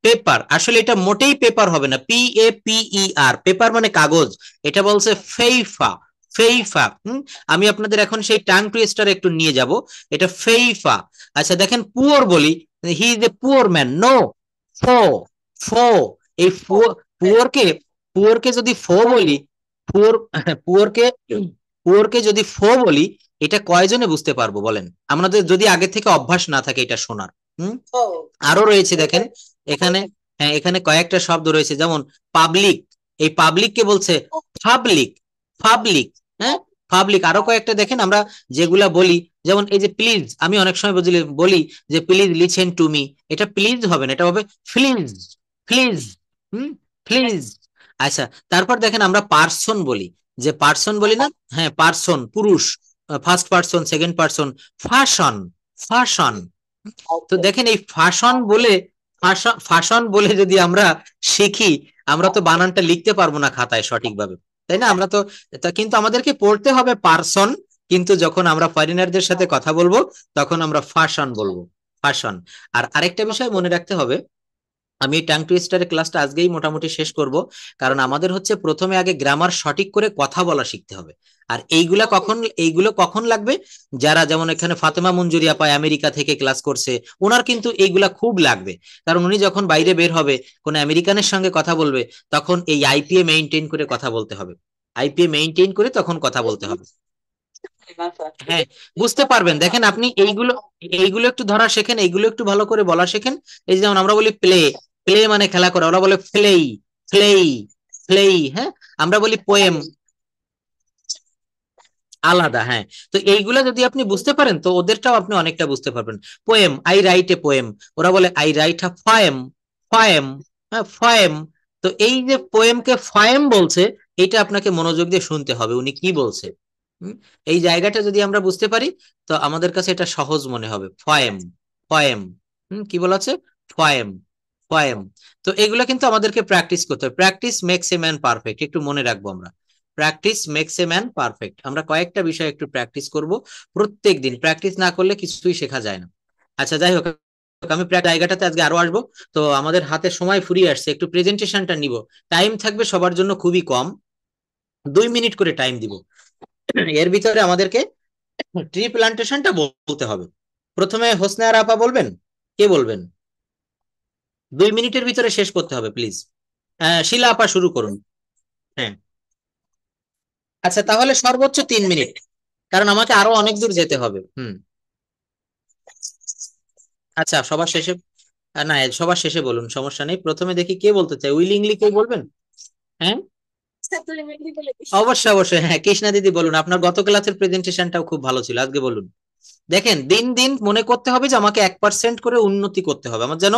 পেপার, আসলে এটা মোটেই পেপার হবে না, PAPER, পেপার মানে কাগজ। এটা বলছে ফেইফা, ফেইফা। আমি আপনাদের এখন সেই টাং টুইস্টার একটু নিয়ে যাব। এটা ফেইফা। আচ্ছা দেখেন পুয়ার বলি, he is a poor man, no, ফো, ফো, এই পুয়ারকে, পুয়ারকে যদি ফো বলি, পুয়ার, পুয়ারকে, পুয়ারকে যদি ফো বলি, এটা কয়জনে বুঝতে পারবো বলেন, আমাদের যদি আগে থেকে অভ্যাস না থাকে এটা শোনার। হুম আরো রয়েছে দেখেন এখানে, হ্যাঁ এখানে কয়েকটা শব্দ রয়েছে, যেমন পাবলিক, এই পাবলিক কে বলছে পাবলিক, পাবলিক, হ্যাঁ পাবলিক। আরো কয়েকটা দেখেন আমরা যেগুলা বলি, যেমন এই যে প্লিজ, আমি অনেক সময় বলি যে প্লিজ লিসেন টু মি, এটা প্লিজ হবে না, এটা হবে প্লিজ, প্লিজ, হুম প্লিজ। আচ্ছা তারপর দেখেন আমরা পার্সন বলি, যে পার্সন বলি না, হ্যাঁ পার্সন পুরুষ, first person, second person, fashion, fashion. তো দেখেন এই ফাশন বলে, ফাশন বলে যদি আমরা শিখি, আমরা তো বানানটা লিখতে পারবো না খাতায় সঠিকভাবে, তাই না? আমরা তো, কিন্তু আমাদেরকে পড়তে হবে পার্সন, কিন্তু যখন আমরা ফরেনারদের সাথে কথা বলবো তখন আমরা ফাশন বলবো, ফাশন। আর আরেকটা বিষয় মনে রাখতে হবে, আমি টাং টুইস্টারের ক্লাসটা আজকেই মোটামুটি শেষ করব, কারণ আমাদের হচ্ছে প্রথমে আগে গ্রামার সঠিক করে কথা বলা শিখতে হবে। আর এইগুলো কখন লাগবে, যারা যেমন এখানে ফাতেমা মঞ্জুরি আপা আমেরিকা থেকে ক্লাস করছে, ওনার কিন্তু এইগুলা খুব লাগবে। কারণ উনি যখন বাইরে বের হবে, কোন আমেরিকানের সঙ্গে কথা বলবে, তখন এই আইপিএ মেইনটেইন করে কথা বলতে হবে, আইপিএ মেইনটেইন করে তখন কথা বলতে হবে। হ্যাঁ, বুঝতে পারবেন। দেখেন আপনি এইগুলো এইগুলো একটু ধরা শেখেন, এইগুলো একটু ভালো করে বলা শেখেন। এই যে যেমন আমরা বলি প্লে, প্লে মানে খেলা করা, ওরা বলে প্লেই, প্লেই, প্লেই। হ্যাঁ, আমরা বলি পোয়েম, আলাদা। হ্যাঁ, তো এইগুলা যদি আপনি বুঝতে পারেন তো ওদেরটাও আপনি অনেকটা বুঝতে পারবেন। Poem, I write a poem, ওরা বলে আই রাইট আ ফায়েম, ফায়েম। হ্যাঁ, ফায়েম। তো এই যে পোয়েমকে ফায়েম বলছে, এটা আপনাকে মনোযোগ দিয়ে শুনতে হবে উনি কি বলছে। হুম, এই জায়গাটা যদি আমরা বুঝতে পারি তো আমাদের কাছে এটা সহজ মনে হবে। ফায়েম, ফায়েম। কি বলা আছে? ফায়েম, ফায়েম। তো এগুলো কিন্তু আমাদেরকে প্র্যাকটিস করতে হবে। Practice makes a man perfect, একটু মনে রাখবো আমরা। Practice makes a man perfect. আমরা কয়েকটা বিষয় একটু প্র্যাকটিস করব প্রত্যেক দিন। প্র্যাকটিস না করলে কিছুই শেখা যায় না। আচ্ছা, যাই হোক, আমি জায়গাটাতে আজকে আরো আসবো। তো আমাদের হাতে সময় ফুরিয়ে আসছে, একটু প্রেজেন্টেশনটা নিব। টাইম থাকবে সবার জন্য খুবই কম, 2 মিনিট করে টাইম দিব। এর ভিতরে আমাদেরকে ট্রি প্লান্টেশনটা বলতে হবে। প্রথমে হোসনে আর আপা বলবেন? কে বলবেন? 2 মিনিটের ভিতরে শেষ করতে হবে প্লিজ। শিলা আপা শুরু করুন। হ্যাঁ, আচ্ছা তাহলে সর্বোচ্চ 3 মিনিট, কারণ আমাকে আরো অনেক দূর যেতে হবে। আচ্ছা, সবার শেষে, না সবার শেষে বলুন, সমস্যা নেই। প্রথমে দেখি কে বলতে চাই, উইলিংলি কে বলবেন? হ্যাঁ, অবশ্যই অবশ্যই। হ্যাঁ, কৃষ্ণা দিদি বলুন। আপনার গত ক্লাসের প্রেজেন্টেশনটাও খুব ভালো ছিল, আজকে বলুন। দেখেন, দিন দিন মনে করতে হবে যে আমাকে 1% করে উন্নতি করতে হবে, আমার যেন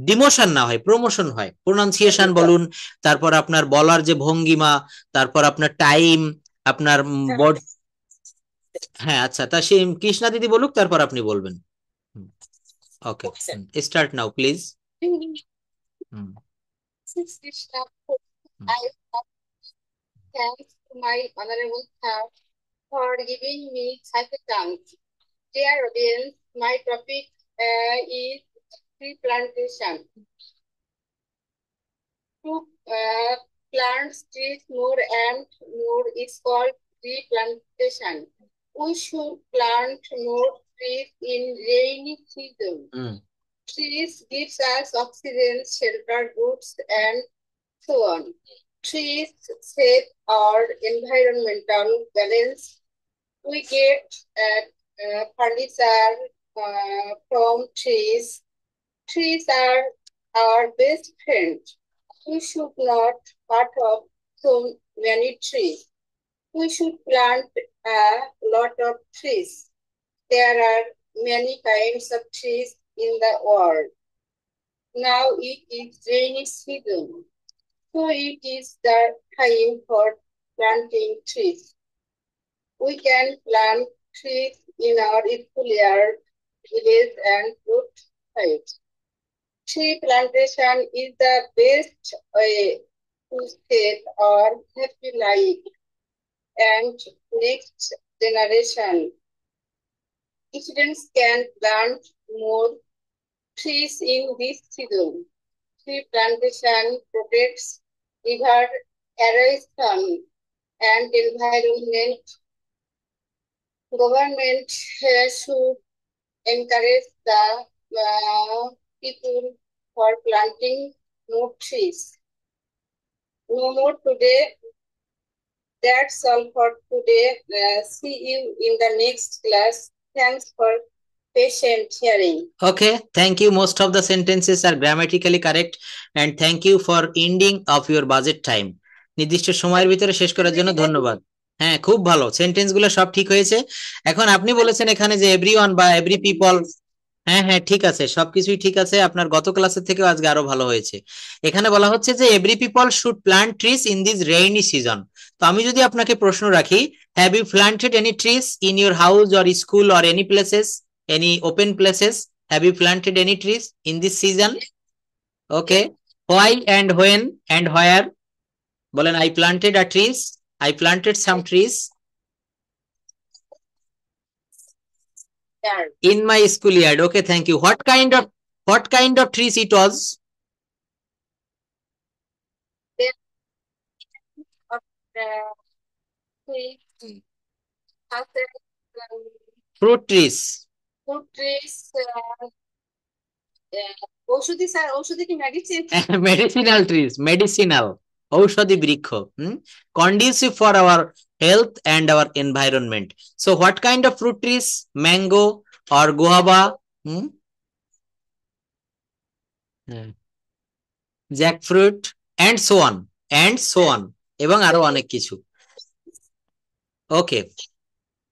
ডিমোশন না হয়, প্রমোশন হয়। প্রোনাউন্সিয়েশন বলুন, তারপর আপনার বলার যে ভঙ্গিমা, তারপর আপনার টাইম, আপনার বড। হ্যাঁ, আচ্ছা, তা সে কৃষ্ণা দিদি বলুক, তারপর আপনি বলবেন। Okay, start now please. Hmm, hmm, I thanks to my honorable sir for giving me such a chance. Dear audience, my topic is tree plantation. To plant trees more and more is called tree plantation. We should plant more trees in rainy season. Hmm, Trees gives us oxygen, shelter, goods, and so on. Trees save our environmental balance. We get furniture from trees. Trees are our best friend. We should not cut off so many trees. We should plant a lot of trees. There are many kinds of trees in the world. Now it is rainy season, so it is the time for planting trees. We can plant trees in our schoolyard, village, and fruit sites. Tree plantation is the best way to save our happy life and next generation. Students can plant more trees in this season. Tree plantation protects river erosion and environment. Government should encourage the people for planting more trees. No more today. That's all for today. See you in the next class. Thanks for patient hearing. okay, thank you. Most of the sentences are grammatically correct, and thank you for ending of your budget time. নির্দিষ্ট সময়ের ভিতরে শেষ করার জন্য ধন্যবাদ। হ্যাঁ, খুব ভালো, সেন্টেন্স গুলো সব ঠিক হয়েছে। এখন আপনি বলেছেন এখানে যে এভরিওয়ান বা এভরি পিপল। হ্যাঁ হ্যাঁ, ঠিক আছে, সবকিছুই ঠিক আছে। আপনার গত ক্লাসের থেকেও আজকে আরো ভালো হয়েছে। এখানে বলা হচ্ছে যে every people should plant trees in this rainy season. তো আমি যদি আপনাকে প্রশ্ন রাখি, have you planted any trees in your house or school or any places, any open places? Have you planted any trees in this season? Okay, why and when and where? বলেন, I planted a trees, I planted some trees in my schoolyard. Okay, thank you. What kind of trees it was? Fruit trees. Fruit trees, ঔষধি sir, ঔষধি কি medicine? Medicinal trees, medicinal. ঔষধি বৃক্ষ, conducive for our health and our environment. So what kind of fruit trees? Mango or guava, jackfruit and so on and so on, এবং আরো অনেক কিছু। ওকে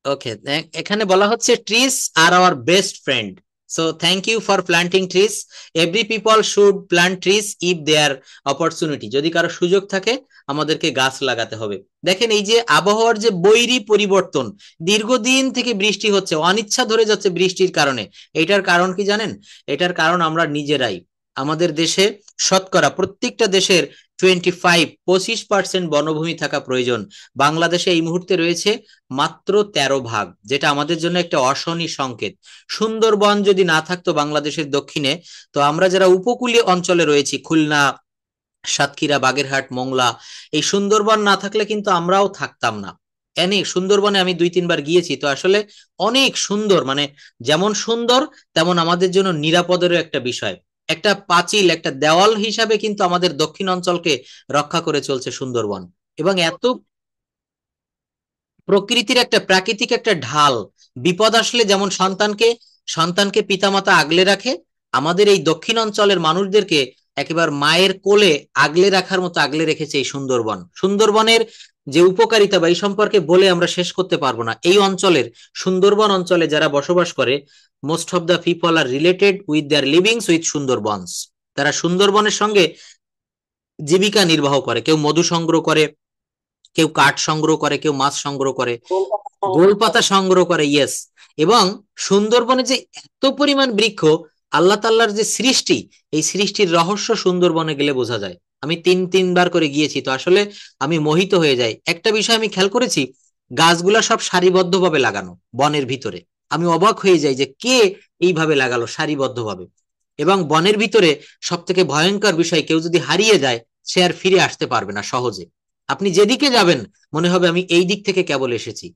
ওকে, এখানে বলা হচ্ছে trees are our best friend. So thank you for planting trees. Every people should plant trees if there opportunity. যদি কারো সুযোগ থাকে আমাদেরকে গাছ লাগাতে হবে। দেখেন এই যে আবহাওয়ার যে বৈরী পরিবর্তন, দীর্ঘদিন থেকে বৃষ্টি হচ্ছে, অনিচ্ছা ধরে যাচ্ছে বৃষ্টির কারণে। এটার কারণ কি জানেন? এটার কারণ আমরা নিজেরাই। আমাদের দেশে শতকরা প্রত্যেকটা দেশের 25% বনভূমি থাকা প্রয়োজন। বাংলাদেশে এই মুহূর্তে রয়েছে মাত্র 13 ভাগ, যেটা আমাদের জন্য একটা অশনি সংকেত। সুন্দরবন যদি না থাকতো বাংলাদেশের দক্ষিণে, তো আমরা যারা উপকূলীয় অঞ্চলে রয়েছি, খুলনা, সাতক্ষীরা, বাগেরহাট, মোংলা, এই সুন্দরবন না থাকলে কিন্তু আমরাও থাকতাম না। এনে সুন্দরবনে আমি 2-3 বার গিয়েছি, তো আসলে অনেক সুন্দর, মানে যেমন সুন্দর তেমন আমাদের জন্য নিরাপদেরও একটা বিষয়। একটা পাঁচিল, একটা দেওয়াল হিসাবে কিন্তু আমাদের দক্ষিণ অঞ্চলকে রক্ষা করে চলছে সুন্দরবন। এবং এত প্রকৃতির একটা প্রাকৃতিক একটা ঢাল, বিপদ আসলে যেমন সন্তানকে সন্তানকে পিতামাতা আগলে রাখে, আমাদের এই দক্ষিণ অঞ্চলের মানুষদেরকে একেবারে মায়ের কোলে আগলে রাখার মতো আগলে রেখেছে এই সুন্দরবন। সুন্দরবনের যে উপকারিতা বা এই সম্পর্কে বলে আমরা শেষ করতে পারবো না। এই অঞ্চলের, সুন্দরবন অঞ্চলে যারা বসবাস করে, most of the people are related with their livings with Sundarbans. তারা সুন্দরবনের সঙ্গে জীবিকা নির্বাহ করে। কেউ মধু সংগ্রহ করে, কেউ কাঠ সংগ্রহ করে, কেউ মাছ সংগ্রহ করে, গোলপাতা সংগ্রহ করে, ইয়েস। এবং সুন্দরবনে যে এত পরিমাণ বৃক্ষ, আল্লাহ তাল্লার যে সৃষ্টি, এই সৃষ্টির রহস্য সুন্দরবনে গেলে বোঝা যায়। আমি 3-3 বার করে গিয়েছি, তো আসলে আমি মোহিত হয়ে যাই। একটা বিষয় আমি খেয়াল করেছি, গাছগুলা সব সারিবদ্ধভাবে লাগানো বনের ভিতরে। আমি অবাক হয়ে যাই যে কে এইভাবে লাগালো সারিবদ্ধভাবে। এবং বনের ভিতরে সব থেকে ভয়ঙ্কর বিষয়, কেউ যদি হারিয়ে যায় সে আর ফিরে আসতে পারবে না সহজে। আপনি যেদিকে যাবেন মনে হবে আমি এই দিক থেকে কেবল এসেছি।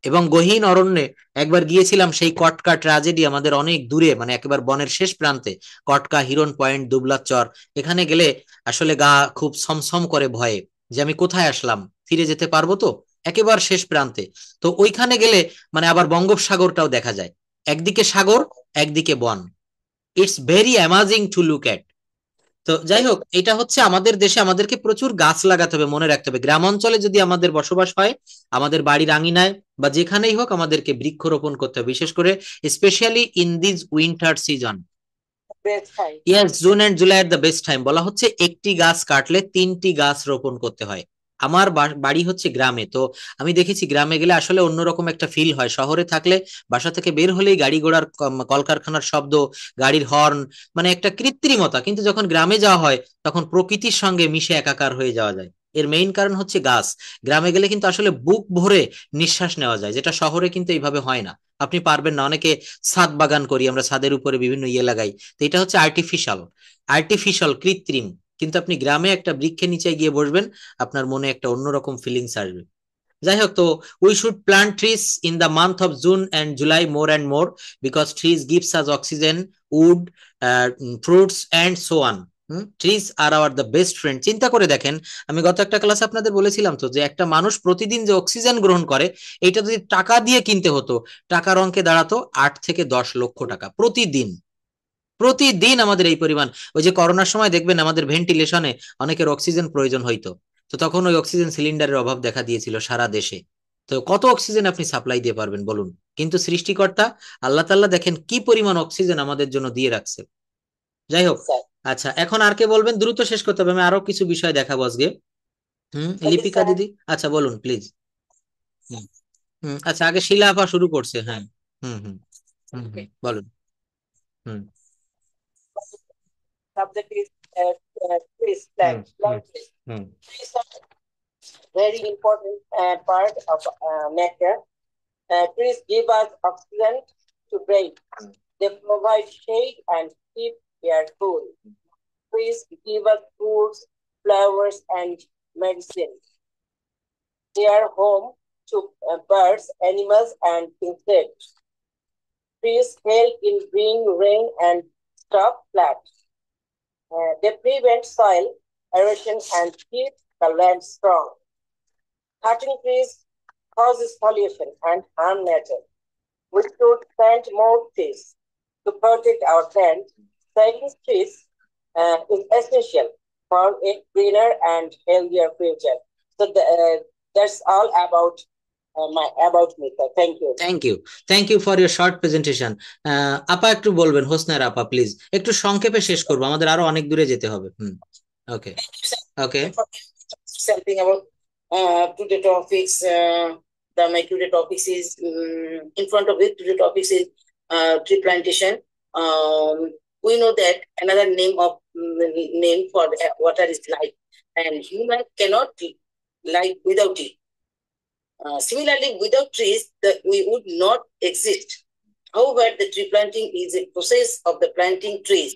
এবং গহীন অরণ্যে একবার গিয়েছিলাম, সেই কটকা ট্র্যাজেডি আমাদের অনেক দূরে, মানে একেবারে বনের শেষ প্রান্তে, কটকা, হিরন পয়েন্ট, দুবলার চর। এখানে গেলে আসলে গা খুব ছমছম করে ভয়ে, যে আমি কোথায় আসলাম, ফিরে যেতে পারবো তো, একেবারে শেষ প্রান্তে। তো ওইখানে গেলে মানে আবার বঙ্গোপসাগরটাও দেখা যায়, একদিকে সাগর একদিকে বন। It's very amazing to look at. তো যাই হোক, এটা হচ্ছে আমাদের দেশে আমাদেরকে প্রচুর গাছ লাগাতে হবে, মনে রাখতে হবে। গ্রাম অঞ্চলে যদি আমাদের বসবাস হয়, আমাদের বাড়ির আঙিনায় বা যেখানেই হোক, আমাদেরকে বৃক্ষরোপণ করতে হবে, বিশেষ করে specially in this winter season. Yes, June and July এর দ্য বেস্ট টাইম। বলা হচ্ছে একটি গাছ কাটলে 3টি গাছ রোপণ করতে হয়। আমার বাড়ি হচ্ছে গ্রামে, তো আমি দেখেছি গ্রামে গেলে আসলে অন্যরকম একটা ফিল হয়। শহরে থাকলে বাসা থেকে বের হলেই গাড়ি ঘোড়ার কলকারখানার শব্দ, গাড়ির হর্ন, মানে একটা কৃত্রিমতা। কিন্তু যখন গ্রামে যাওয়া হয় তখন প্রকৃতির সঙ্গে মিশে একাকার হয়ে যাওয়া যায়। এর মেইন কারণ হচ্ছে গাছ। গ্রামে গেলে কিন্তু আসলে বুক ভরে নিঃশ্বাস নেওয়া যায়, যেটা শহরে কিন্তু এইভাবে হয় না। আপনি পারবেন না। অনেকে ছাদ বাগান করি আমরা, ছাদের উপরে বিভিন্ন ইয়ে লাগাই, তো এটা হচ্ছে আর্টিফিশিয়াল, আর্টিফিশিয়াল, কৃত্রিম। কিন্তু আপনি গ্রামে একটা বৃক্ষের নিচে গিয়ে বসবেন, আপনার মনে একটা অন্যরকম ফিলিংস আসবে। যাই হোক, তো we should plant trees in the month of June and July more and more, because trees gives us oxygen, wood, fruits and so on. Trees are our the best friend. চিন্তা করে দেখেন, আমি গত একটা ক্লাসে আপনাদের বলেছিলাম তো, যে একটা মানুষ প্রতিদিন যে অক্সিজেন গ্রহণ করে, এটা যদি টাকা দিয়ে কিনতে হতো, টাকার অঙ্কে দাঁড়াতো 8 থেকে 10 লক্ষ টাকা প্রতিদিন। প্রতিদিন আমাদের এই পরিমাণ। ওই যে করোনার সময় দেখবেন আমাদের ভেন্টিলেশনে অনেকের অক্সিজেন প্রয়োজন হইতো, তো তখন ওই অক্সিজেন সিলিন্ডারের অভাব দেখা দিয়েছিল সারা দেশে। তো কত অক্সিজেন আপনি সাপ্লাই দিয়ে পারবেন বলুন? কিন্তু সৃষ্টিকর্তা আল্লাহ তাআলা দেখেন কি পরিমাণ অক্সিজেন আমাদের জন্য দিয়ে রাখছে। যাই হোক, আচ্ছা এখন আর কে বলবেন? দ্রুত শেষ করতে হবে, আমি আরো কিছু বিষয় দেখাবো আজকে। লিপিকা দিদি, আচ্ছা বলুন প্লিজ। হুম আচ্ছা, আগে শিলা আপা শুরু করছে, হ্যাঁ। হুম হুম বলুন। হুম Subject is trees, plant, plant trees. Trees are very important part of nature. Trees give us oxygen to breathe. They provide shade and keep air cool. Trees give us fruits, flowers, and medicine. They are home to birds, animals, and insects. Trees help in bringing rain and stop floods. They prevent soil erosion and keep the land strong. Cutting trees causes pollution and harm nature. We should plant more trees to protect our planet. Saving trees is essential for a greener and healthier future. So that's all about me. So thank you. Thank you for your short presentation. আপা একটু বলবেন, হোসনার আপা please একটু সংক্ষেপে শেষ করবো, আমাদের আরো অনেক দূরে যেতে হবে। ওকে ওকে Something about today topics. My today topics is in front of it. Today topics is tree plantation. We know that another name for water is life, and human cannot live without it. Similarly, without trees, we would not exist. However, the tree planting is a process of the planting trees,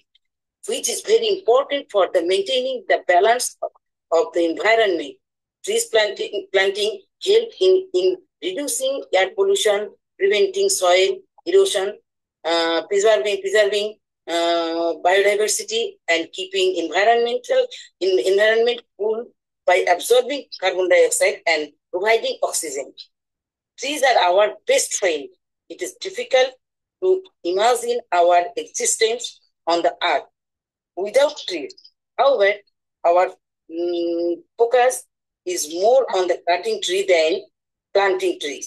which is very important for the maintaining the balance of the environment. Trees planting help in reducing air pollution, preventing soil erosion, preserving biodiversity, and keeping environment cool by absorbing carbon dioxide and providing oxygen. Trees are our best friend. It is difficult to imagine our existence on the earth without trees. However, our focus is more on the cutting tree than planting trees.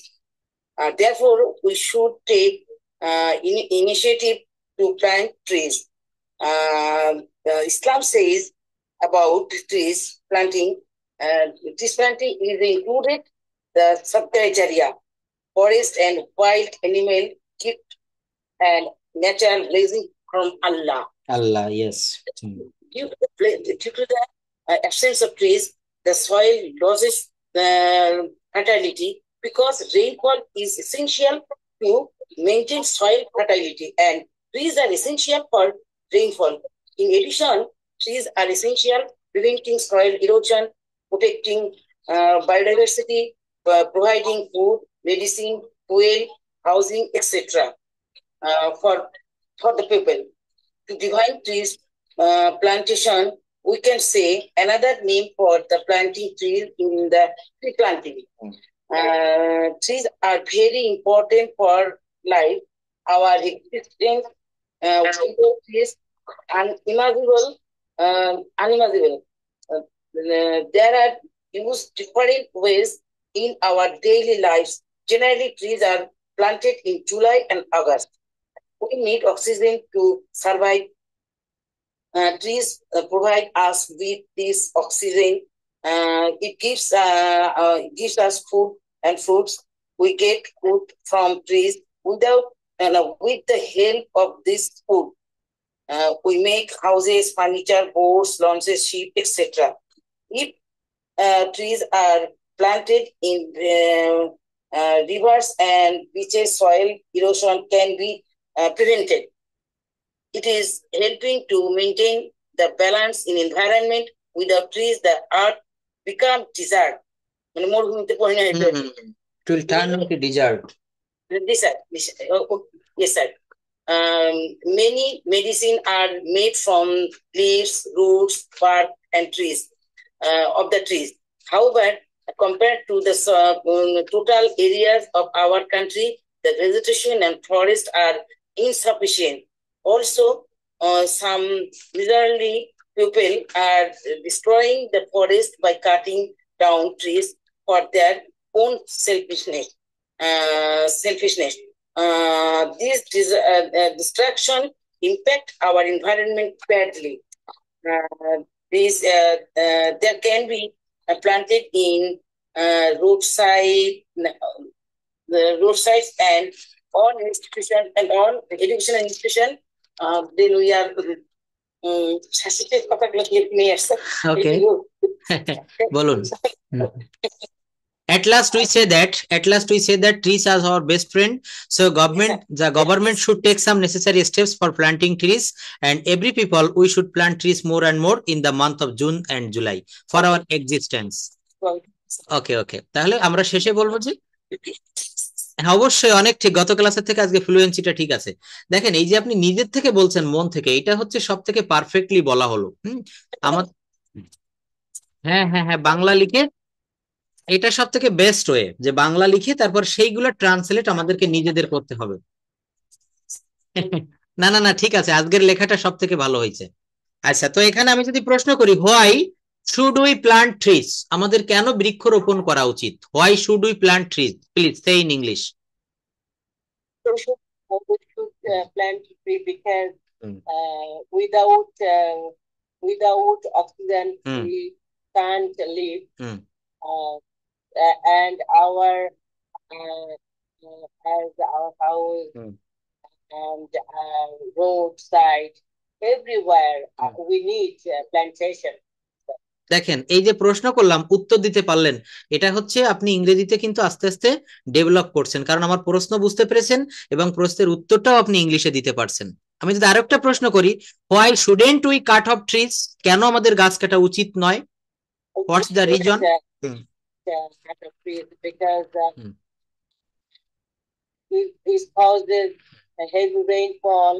Therefore, we should take initiative to plant trees. Islam says about trees planting. Trees planting is included the Sabkarijaria, forest and wild animal gift and natural blessing from Allah. Allah, yes. Due to the absence of trees, the soil loses fertility because rainfall is essential to maintain soil fertility, and trees are essential for rainfall. In addition, trees are essential preventing soil erosion, protecting biodiversity, providing food, medicine, fuel, housing, etc. For the people. To define trees plantation, we can say another name for the planting trees in the tree planting. Trees are very important for life. Our existence is unimaginable. There are used different ways in our daily lives. Generally, trees are planted in July and August. We need oxygen to survive. Trees provide us with this oxygen. It gives us food and fruits. We get food from trees. With the help of this food, we make houses, furniture, boats, launches, ship, etc. If trees are planted in rivers and beaches, soil erosion can be prevented. It is helping to maintain the balance in environment. Without trees, the earth become desert. It will turn into desert. Yes, sir. Many medicine are made from leaves, roots, bark, and trees of the trees. However, compared to the total areas of our country, the vegetation and forests are insufficient. Also, some miserly people are destroying the forest by cutting down trees for their own selfishness. This destruction impact our environment badly. There can be planted in roadsides and all institution and all educational institution. Then we are Okay. বলুন। At last we say that trees are our best friend. So the government should take some necessary steps for planting trees, and every people we should plant trees more and more in the month of June and July for our existence. Okay. তাহলে আমরা শেষে বলবো যে অবশ্যই অনেক ঠিক, গত ক্লাসের থেকে আজকে ফ্লুয়েন্সিটা ঠিক আছে। দেখেন এই যে আপনি নিজের থেকে বলছেন মন থেকে, এটা হচ্ছে সব থেকে পারফেক্টলি বলা হলো। আমার হ্যাঁ হ্যাঁ হ্যাঁ, বাংলা লিখে, এটা সব থেকে বেস্ট ওয়ে, যে বাংলা লিখে তারপর সেইগুলো ট্রান্সলেট আমাদেরকে নিজেদের করতে হবে। না না না, ঠিক আছে, আজকের লেখাটা সব থেকে ভালো হয়েছে। আচ্ছা, তো এখানে আমি যদি প্রশ্ন করি, why should we plant trees, আমাদের কেন বৃক্ষরোপণ করা উচিত? Why should we plant trees, please say in English. We should plant tree because without oxygen we can't live. Uh, and as our house and roadside, everywhere we need plantation. দেখেন, এই যে প্রশ্ন করলাম উত্তর দিতে পারলেন, এটা হচ্ছে আপনি ইংরেজিতে কিন্তু আস্তে আস্তে ডেভেলপ করছেন, কারণ আমার প্রশ্ন বুঝতে পেরেছেন এবং প্রশ্নের উত্তরটাও আপনি ইংলিশে দিতে পারছেন। আমি যদি আরেকটা প্রশ্ন করি, why shouldn't we cut off trees, কেন আমাদের গাছ কাটা উচিত নয়? হোয়াটস the reason? Because this causes a heavy rainfall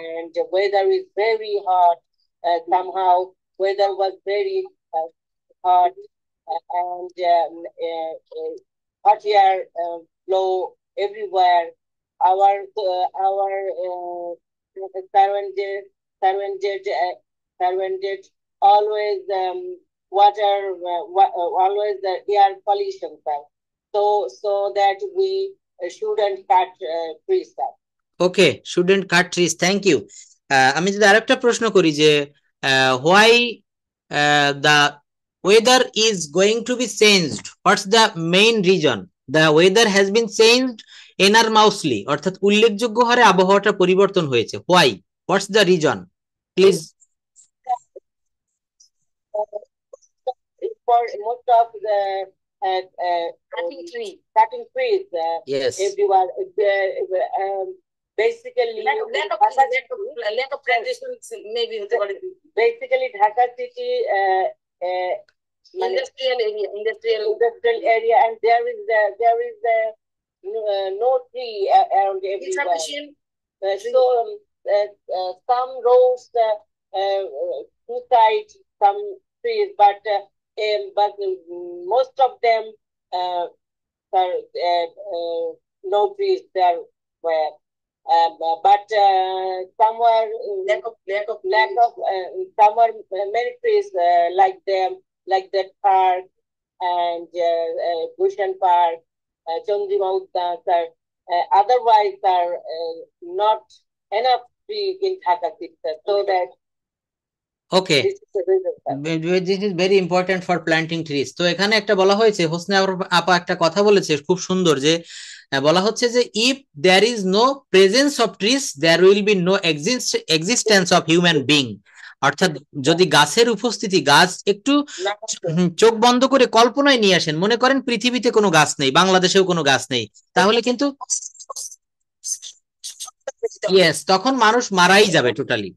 and the weather is very hot. Somehow weather was very hot and hot air blow everywhere. Our surrounded always water, always the air pollution. So that we shouldn't cut trees. Okay, shouldn't cut trees, thank you. আমি যদি আরেকটা প্রশ্ন করি যে why the weather is going to be changed, what's the main reason? The weather has been changed enormously, অর্থাৎ উল্লেখযোগ্য হারে আবহাওয়াটা পরিবর্তন হয়েছে। Why, what's the reason, please? For most of the cutting trees Yes. everywhere. Basically, lack of tradition, maybe. Basically, Dhaka city, industrial area, and there is no tree around everywhere. So some roads, two sides, some trees, but most of them are no trees there were. But somewhere lack of somewhere many trees like that park and Bhushan Park, Chandimal Uddan, otherwise are not enough tree in Dhaka city, so that okay, this is very important for planting trees. তো এখানে একটা বলা হয়েছে, হোসনে আপা একটা কথা বলেছে খুব সুন্দর, যে বলা হচ্ছে যে if there is no presence of trees there will be no existence of human being. অর্থাৎ যদি গাছের উপস্থিতি, গাছ একটু চোখ বন্ধ করে কল্পনায় নিয়ে আসেন, মনে করেন পৃথিবীতে কোনো গাছ নেই, বাংলাদেশেও কোনো গাছ নেই, তাহলে কিন্তু ইয়েস, তখন মানুষ মারাই যাবে টোটালি,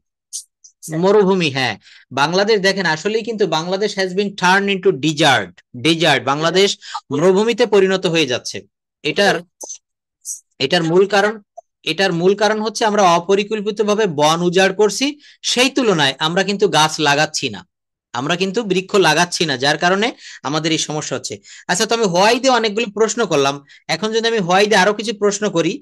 মরুভূমি। হ্যাঁ, বাংলাদেশ দেখেন আসলেই কিন্তু Bangladesh has been turn into desert, Bangladesh মরুভূমিতে পরিণত হয়ে যাচ্ছে। এটার এটার মূল কারণ হচ্ছে আমরা অপরিকল্পিতভাবে বন উজাড় করছি, সেই তুলনায় আমরা কিন্তু গাছ লাগাচ্ছি না, আমরা কিন্তু বৃক্ষ লাগাচ্ছি না, যার কারণে আমাদের এই সমস্যা হচ্ছে। আচ্ছা, তো আমি হোয়াই দিয়ে অনেকগুলো প্রশ্ন করলাম, এখন যদি আমি হোয়াই দিয়ে আরো কিছু প্রশ্ন করি,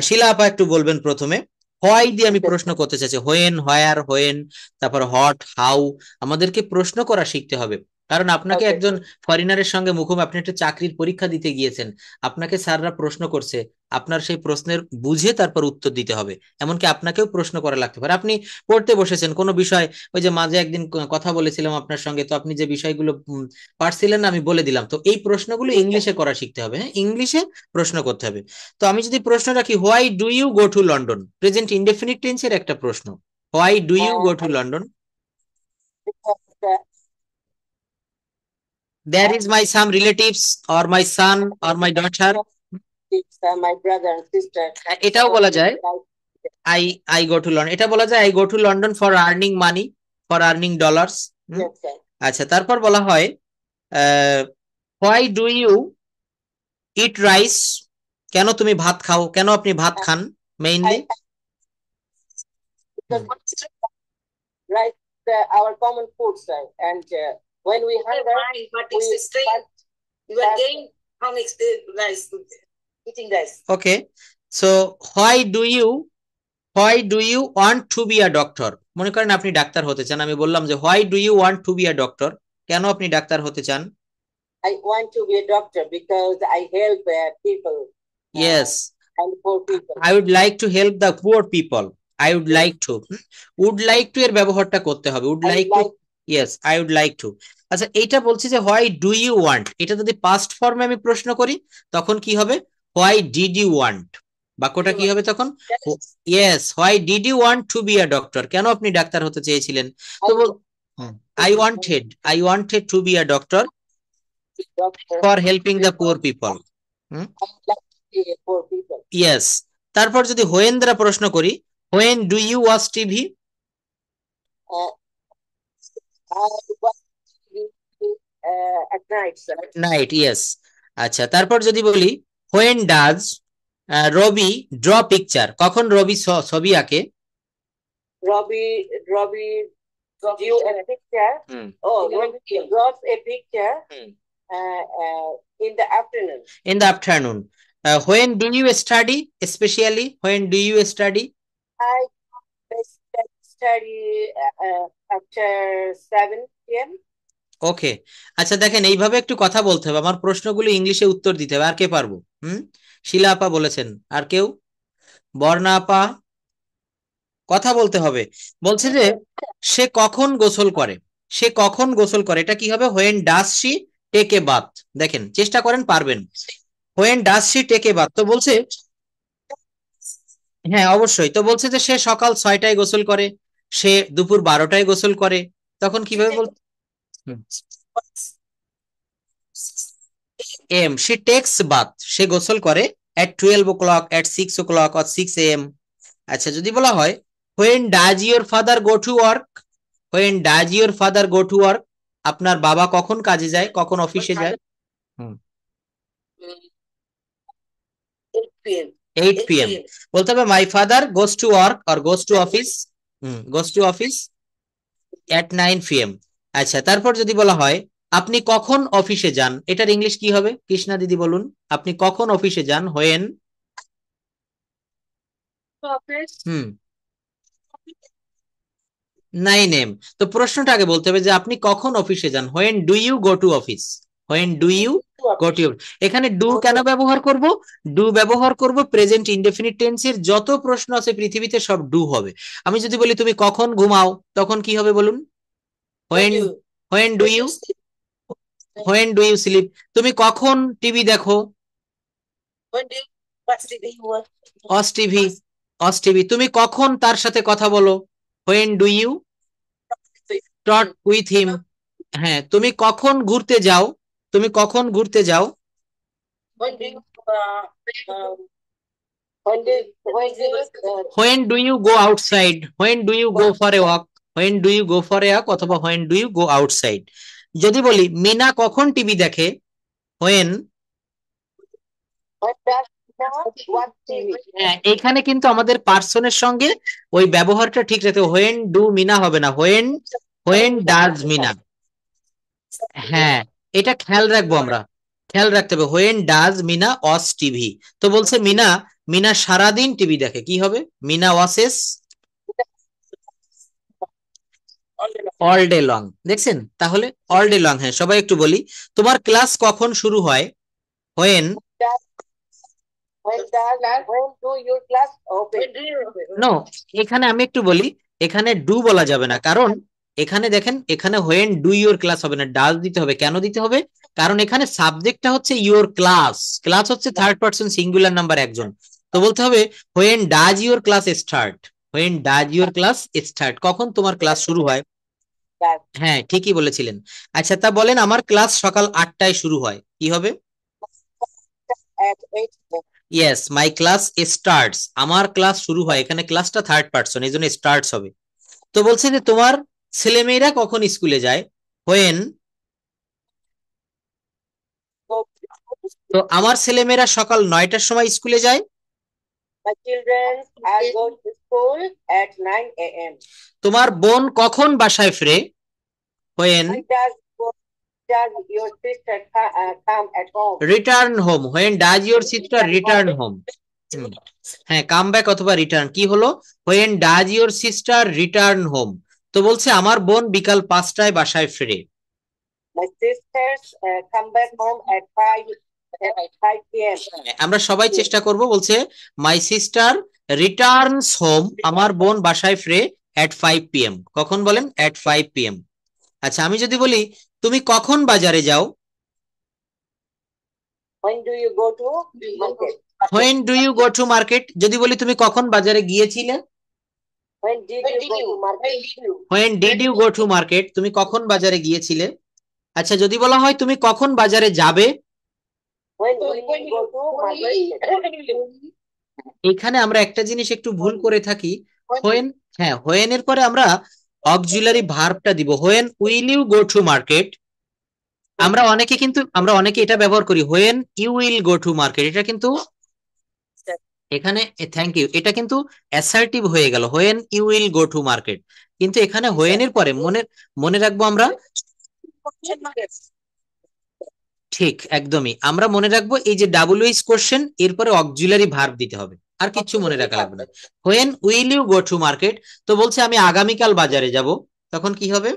শিলা আপা একটু বলবেন প্রথমে। হোয়াই দিয়ে আমি প্রশ্ন করতে চাইছি, হোয়েন, হোয়ার, হোয়েন, তারপর হট, হাউ, আমাদেরকে প্রশ্ন করা শিখতে হবে, কারণ আপনাকে একজন ফরেনারের সঙ্গে মুখোমুখি, আপনি একটা চাকরির পরীক্ষা দিতে গিয়েছেন, আপনাকে স্যাররা প্রশ্ন করছে, আপনার সেই প্রশ্নের বুঝে তারপর উত্তর দিতে হবে, এমনকি আপনাকেও প্রশ্ন করা লাগতে পারে। আপনি পড়তে বসেছেন কোনো বিষয়, ওই যে মাঝে একদিন কথা বলেছিলাম আপনার সঙ্গে, তো আপনি যে বিষয়গুলো পারছিলেন না আমি বলে দিলাম, তো এই প্রশ্নগুলো ইংলিশে করা শিখতে হবে, হ্যাঁ, ইংলিশে প্রশ্ন করতে হবে। তো আমি যদি প্রশ্ন রাখি, why do you go to London, present indefinite টেন্সের একটা প্রশ্ন, why do you go to London? There is my some relatives or my son or my daughter. It's my brother and sister. এটাও বলা যায় I go to London, এটা বলা যায় I go to London for earning money, for earning dollars. আচ্ছা, তারপর বলা হয় why do you eat rice, কেন তুমি ভাত খাও, কেন আপনি ভাত খান mainly? Rice our common food, sir. And when we hunger, but it's strange. You are getting from rice, eating rice. Okay, so why do you want to be a doctor? মনে করেন আপনি ডাক্তার হতে চান, আমি বললাম যে why do you want to be a doctor, কেন আপনি ডাক্তার হতে চান? I want to be a doctor because I help people. Yes, And poor people. I would like to help the poor people. I would like to. would like to এর ব্যবহারটা করতে হবে, would like to. Yes, I would like to. আচ্ছা, এইটা বলছি যে why do you want, এটা যদি পাস্ট ফর্মে আমি প্রশ্ন করি তখন কি হবে? why did you want, বাক্যটা কি হবে তখন? Yes, why did you want to be a doctor, কেন আপনি ডাক্তার হতে চেয়েছিলেন? তো I wanted to be a doctor for helping the poor people. Poor people. Yes, তারপর যদি when দ্বারা প্রশ্ন করি, when do you watch TV? I watch TV at night, sir. Night, yes. আচ্ছা, তারপর যদি বলি when does Rabi draw picture, কখন রবি ছবি আঁকে? Robbie drew a picture. Robbie draws a picture in the afternoon. In the afternoon. When do you study, especially when do you study? I study after 7 p.m. ওকে, আচ্ছা দেখেন এইভাবে একটু কথা বলতে হবে, আমার প্রশ্নগুলো ইংলিশে উত্তর দিতে হবে। আর কে পারবো? শিলা আপা বলেছেন, আর কেউ? বর্ণা আপা, কথা বলতে হবে। বলছে যে সে কখন গোসল করে, সে কখন গোসল করে, এটা কি হবে? when does she take a bath। দেখেন চেষ্টা করেন, পারবেন। when does she take a bath, তো বলছে হ্যাঁ অবশ্যই, তো বলছে যে সে সকাল 6টায় গোসল করে, সে দুপুর 12টায় গোসল করে, তখন কিভাবে বল? am, she takes bath, সে গোসল করে at 12 o'clock, at 6 o'clock or 6 am। আচ্ছা, যদি বলা হয় when does your father go to work, when does your father go to work, আপনার বাবা কখন কাজে যায়, কখন অফিসে যায়? 8 p.m. 8 p.m. বলতে হবে my father goes to work or goes to office, goes to office at 9 p.m. আচ্ছা, তারপর যদি বলা হয় আপনি কখন অফিসে যান, এটার ইংলিশ কি হবে? কৃষ্ণা দিদি বলুন, আপনি কখন অফিসে যান? when 9 am। তো প্রশ্নটা আগে বলতে হবে যে আপনি কখন অফিসে যান, when do you go to office, when do you go to। এখানে ডু কেন ব্যবহার করব? ডু ব্যবহার করব প্রেজেন্ট ইনডেফিনিট টেন্সের যত প্রশ্ন আছে পৃথিবীতে সব ডু হবে। আমি যদি বলি তুমি কখন ঘুমাও, তখন কি হবে বলুন? when do you sleep। তুমি কখন টিভি দেখো? watch TV। তুমি কখন তার সাথে কথা বলো? when do you talk with him। হ্যাঁ, তুমি কখন ঘুরতে যাও, তুমি কখন ঘুরতে যাও? when do you go outside, when do you go for a walk, when do you go for a walk অথবা when do you go outside। যদি বলি মিনা কখন টিভি দেখে, when এখানে কিন্তু আমাদের পার্সনের সঙ্গে ওই ব্যবহারটা ঠিক রাখতে হবে, when do মিনা হবে না, when does মিনা। হ্যাঁ, এটা খেয়াল রাখবো, আমরা খেয়াল রাখতে হবে when does Mina watch TV. তো বলছে মিনা সারাদিন টিভি দেখে, কি হবে? Mina watches all day long. দেখছেন তাহলে অল ডে লং। হ্যাঁ, সবাই একটু বলি, তোমার ক্লাস কখন শুরু হয়? when do your class open? No, এখানে আমি একটু বলি, এখানে ডু বলা যাবে না, কারণ এখানে দেখেন, এখানে when do your class হবে না, ডাজ দিতে হবে। কেন দিতে হবে? কারণ এখানে সাবজেক্টটা হচ্ছে your class, ক্লাস হচ্ছে থার্ড পারসন সিঙ্গুলার নাম্বার একজন। তো বলতে হবে when does your class start, when does your class start, কখন তোমার ক্লাস শুরু হয়। হ্যাঁ, ঠিকই বলেছিলেন। আচ্ছা, তা বলেন আমার ক্লাস সকাল 8টায় শুরু হয়, কি হবে? At 8 p.m. Yes, my class starts, আমার ক্লাস শুরু হয়, এখানে ক্লাসটা থার্ড পারসন, এই জন্য স্টার্টস হবে। তো বলছে যে তোমার ছেলেমেয়েরা কখন স্কুলে যায়, when। তো আমার ছেলেমেয়েরা সকাল 9টার সময় স্কুলে যায়, My children are going to school at 9 a.m. তোমার বোন কখন বাসায় ফিরে? When When does your sister come at home? return home. When does your sister return home? হ্যাঁ, কাম ব্যাক অথবা রিটার্ন কি হলো? When does your sister return home? তো বলছে আমার বোন বিকাল 5টায় বাসায় ফিরে। My sisters come back home at 5 p.m. আমরা সবাই চেষ্টা করব। বলছে মাই সিস্টার রিটার্নস হোম, আমার বোন বাসায় ফিরে at 5 p.m. কখন বলেন? at 5 p.m. আচ্ছা, আমি যদি বলি তুমি কখন বাজারে যাও? When do you go to market? When do you go to market? যদি বলি তুমি কখন বাজারে গিয়েছিলে? When did you go to market? When did you go to market? তুমি কখন বাজারে গিয়েছিলে? আচ্ছা, যদি বলা হয় তুমি কখন বাজারে যাবে? When you go to market? এখানে আমরা একটা জিনিস একটু ভুল করে থাকি। when, হ্যাঁ, when এর পরে আমরা অক্সিলারি ভার্বটা দিব। when will you go to market? আমরা অনেকে এটা ব্যবহার করি when you will go to market। এটা কিন্তু এখানে থ্যাংক ইউ, এটা কিন্তু অ্যাসার্টিভ হয়ে গেল when you will go to market। কিন্তু এখানে when এর পরে মনে রাখবো আমরা, ঠিক একদমই আমরা মনে রাখবো এই যে ডাব্লিউএইচ কোশ্চেন, এরপরে অক্সিলারি ভার্ব দিতে হবে, আর কিছু মনে রাখা লাগবে না। when will you go to market? তো বলছে আমি আগামীকাল বাজারে যাব, তখন কি হবে?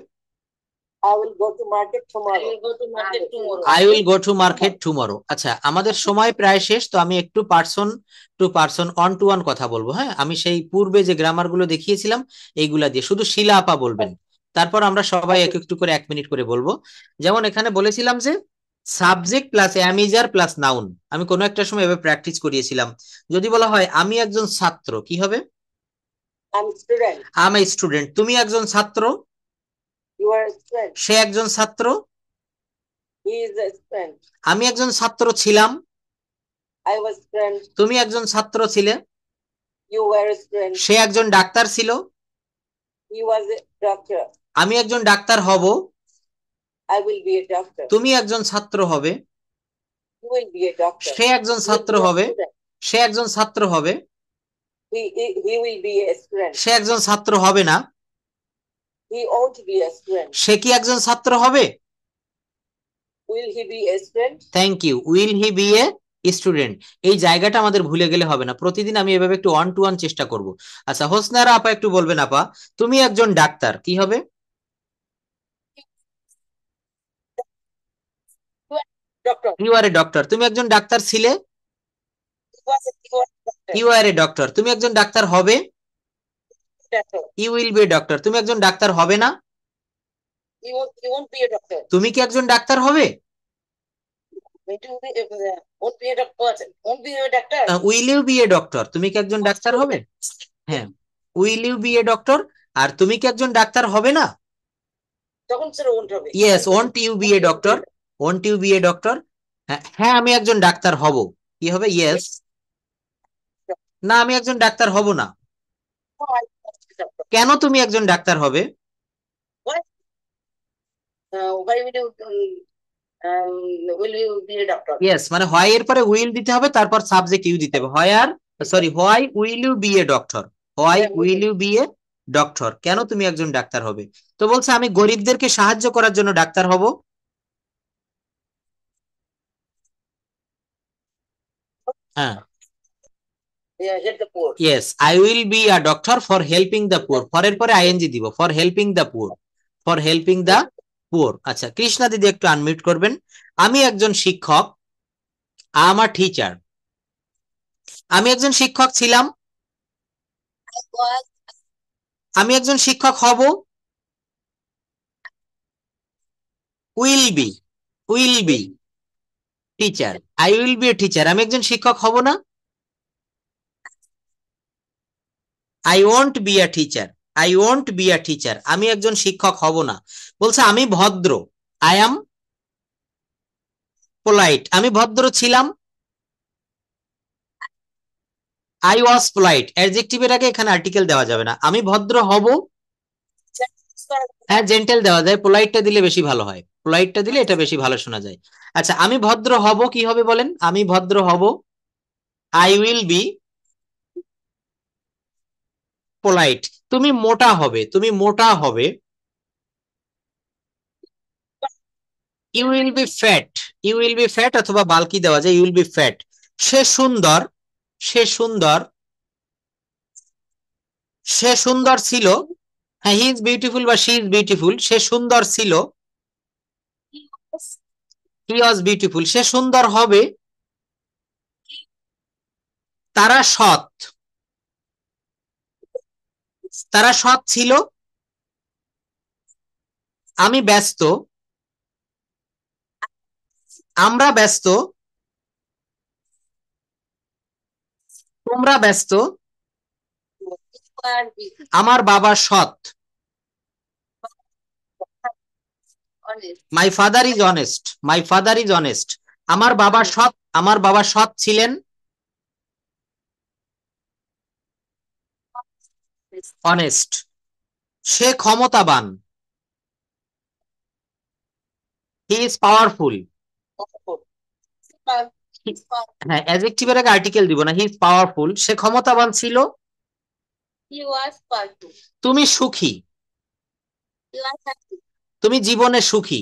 I will go to market tomorrow. I will go to market tomorrow. I will go to market tomorrow। আচ্ছা, আমাদের সময় প্রায় শেষ, তো আমি একটু person to person on to one কথা বলবো। হ্যাঁ, আমি সেই পূর্বে যে গ্রামার গুলো দেখিয়েছিলাম এইগুলা দিয়ে, শুধু শিলা আপা বলবেন, তারপর আমরা সবাই এক একটু করে 1 মিনিট করে বলবো। যেমন এখানে বলেছিলাম যে subject plus am is are plus noun, আমি কোনো একটা সময় এভাবে প্র্যাকটিস করিয়েছিলাম। যদি বলা হয় আমি একজন ছাত্র, কি হবে? আমি স্টুডেন্ট। তুমি একজন ছাত্র, সে একজন ছাত্র, আমি একজন ছাত্র ছিলাম, তুমি একজন ছাত্র ছিলে, সে একজন ডাক্তার ছিল, আমি একজন ডাক্তার হব, তুমি একজন ছাত্র হবে, সে একজন ছাত্র হবে, সে একজন ছাত্র হবে, সে একজন ছাত্র হবে না, সে কি একজন ছাত্র হবে? Thank you, will he be a student. এই জায়গাটা আমাদের ভুলে গেলে হবে না, প্রতিদিন আমি এভাবে একটু ওয়ান টু ওয়ান চেষ্টা করব। আচ্ছা, হোসনারা আপা একটু বলবেন আপা, তুমি একজন ডাক্তার, কি হবে? You are a doctor. তুমি একজন ডাক্তার ছিলে, ইউ আর এ ডক্টর। তুমি একজন ডাক্তার হবে, you will be a doctor. তুমি একজন ডাক্তার হবে না, তুমি কি একজন ডাক্তার হবে? Will you be a doctor. তুমি কি একজন ডাক্তার হবে? হ্যাঁ, will you be a doctor. আর তুমি কি একজন ডাক্তার হবে না? Yes, won't you be a doctor, won't you be a doctor. হ্যাঁ, আমি একজন ডাক্তার হব, কি হবে? ইয়েস। না, আমি একজন ডাক্তার হব না। কেন তুমি একজন ডাক্তার হবে? ইয়েস, মানে হয় এর পরে উইল দিতে হবে, তারপর সাবজেক্ট ইউ দিতে হবে। Why will you be a doctor, why will you be a doctor, কেন তুমি একজন ডাক্তার হবে? তো বলছে আমি গরিবদেরকে সাহায্য করার জন্য ডাক্তার হব। হ্যাঁ, yes, I will be a doctor for helping the poor. For এর পরে আইএনজি দিব, for helping the poor, for helping the poor. আচ্ছা, কৃষ্ণা দিদি একটু আনমিউট করবেন। আমি একজন শিক্ষক, আমার টিচার। আমি একজন শিক্ষক ছিলাম, আমি একজন শিক্ষক হব, will be, will be teacher. I will be a teacher. আমি একজন শিক্ষক হব না, I won't be a teacher, I won't be a teacher. আমি একজন শিক্ষক হব না। বলছে আমি ভদ্র, আই অ্যাম পোলাইট। আমি ভদ্র ছিলাম, আই ওয়াজ পোলাইট। অ্যাডজেক্টিভের আগে এখানে আর্টিকেল দেওয়া যাবে না। আমি ভদ্র হব, হ্যাঁ জেন্টেল দেওয়া যায়, পোলাইটটা দিলে বেশি ভালো হয়, পোলাইটটা দিলে এটা বেশি ভালো শোনা যায়। আচ্ছা, আমি ভদ্র হব, কি হবে বলেন? আমি ভদ্র হব, আই উইল বি পোলাইট। তুমি মোটা হবে, তুমি মোটা হবে। You will be fat, you will be fat অথবা বাল্কি দেওয়া যায়, ইউ উইল বি ফ্যাট। সে সুন্দর, সে সুন্দর, সে সুন্দর ছিল। হ্যাঁ, হি ইজ বিউটিফুল বা শি ইজ বিউটিফুল। সে সুন্দর ছিল, হি ওয়াজ বিউটিফুল। সে সুন্দর হবে। তারা সৎ, তারা সৎ ছিল। আমি ব্যস্ত, আমরা ব্যস্ত, তোমরা ব্যস্ত। আমার বাবা সৎ, my father is honest, my father is honest. আমার বাবা সৎ, আমার বাবা সৎ ছিলেন, অনেস্ট। সে ক্ষমতাবান, হি ইজ পাওয়ারফুল। হ্যাঁ, অ্যাডজেক্টিভের আগে আর্টিকেল দিব না, হি ইজ পাওয়ারফুল। সে ক্ষমতাবান ছিল। তুমি সুখী, তুমি জীবনে সুখী,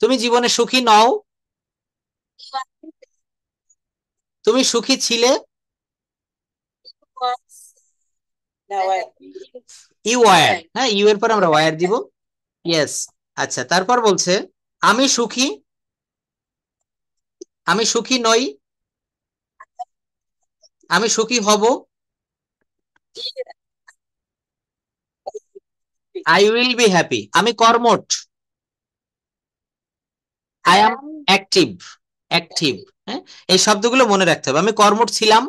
তুমি জীবনে সুখী নও। তুমি সুখী ছিলে, ইউ ওয়ার। হ্যাঁ, ইউ এর পর আমরা ওয়ার দিব। ইয়েস। আচ্ছা, তারপর বলছে আমি সুখী, আমি সুখী নই, আমি সুখী হব। I will be happy. আমি কর্মঠ, আই অ্যাম অ্যাক্টিভ, অ্যাক্টিভ। হ্যাঁ, এই শব্দগুলো মনে রাখতে হবে। আমি কর্মঠ ছিলাম,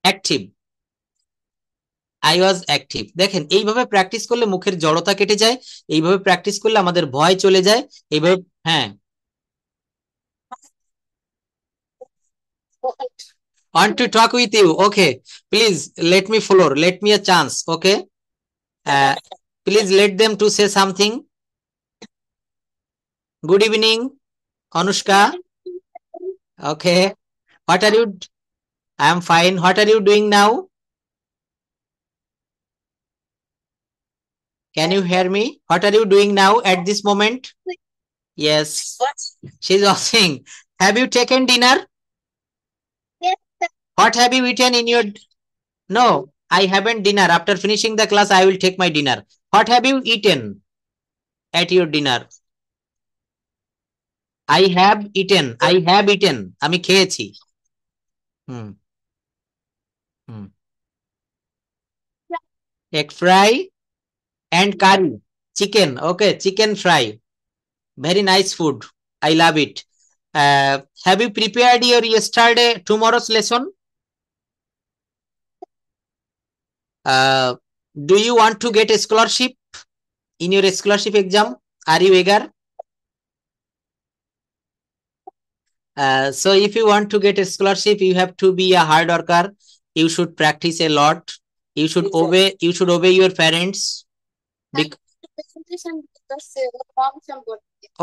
অ্যাক্টিভ, আই ওয়াজ অ্যাক্টিভ। দেখেন, এইভাবে প্র্যাকটিস করলে মুখের জড়তা কেটে যায়, এইভাবে প্র্যাকটিস করলে আমাদের ভয় চলে যায়, এইভাবে। হ্যাঁ, want to talk with you, okay, please let me floor, let me a chance, okay. uh, please let them to say something. Good evening, Anushka. Okay, what are you? I am fine. What are you doing now? Can you hear me? What are you doing now at this moment? Yes, she's asking, have you taken dinner? What have you eaten in your? No, I haven't dinner. After finishing the class, I will take my dinner. What have you eaten at your dinner? I have eaten. I have eaten. আমি খেয়েছি। হুম হুম। Egg fry and curry. Chicken. Okay, chicken fry. Very nice food. I love it. Have you prepared your yesterday tomorrow's lesson? Uh, do you want to get a scholarship in your scholarship exam? Are you eager? So if you want to get a scholarship, you have to be a hard worker. You should practice a lot. You should obey. You should obey your parents.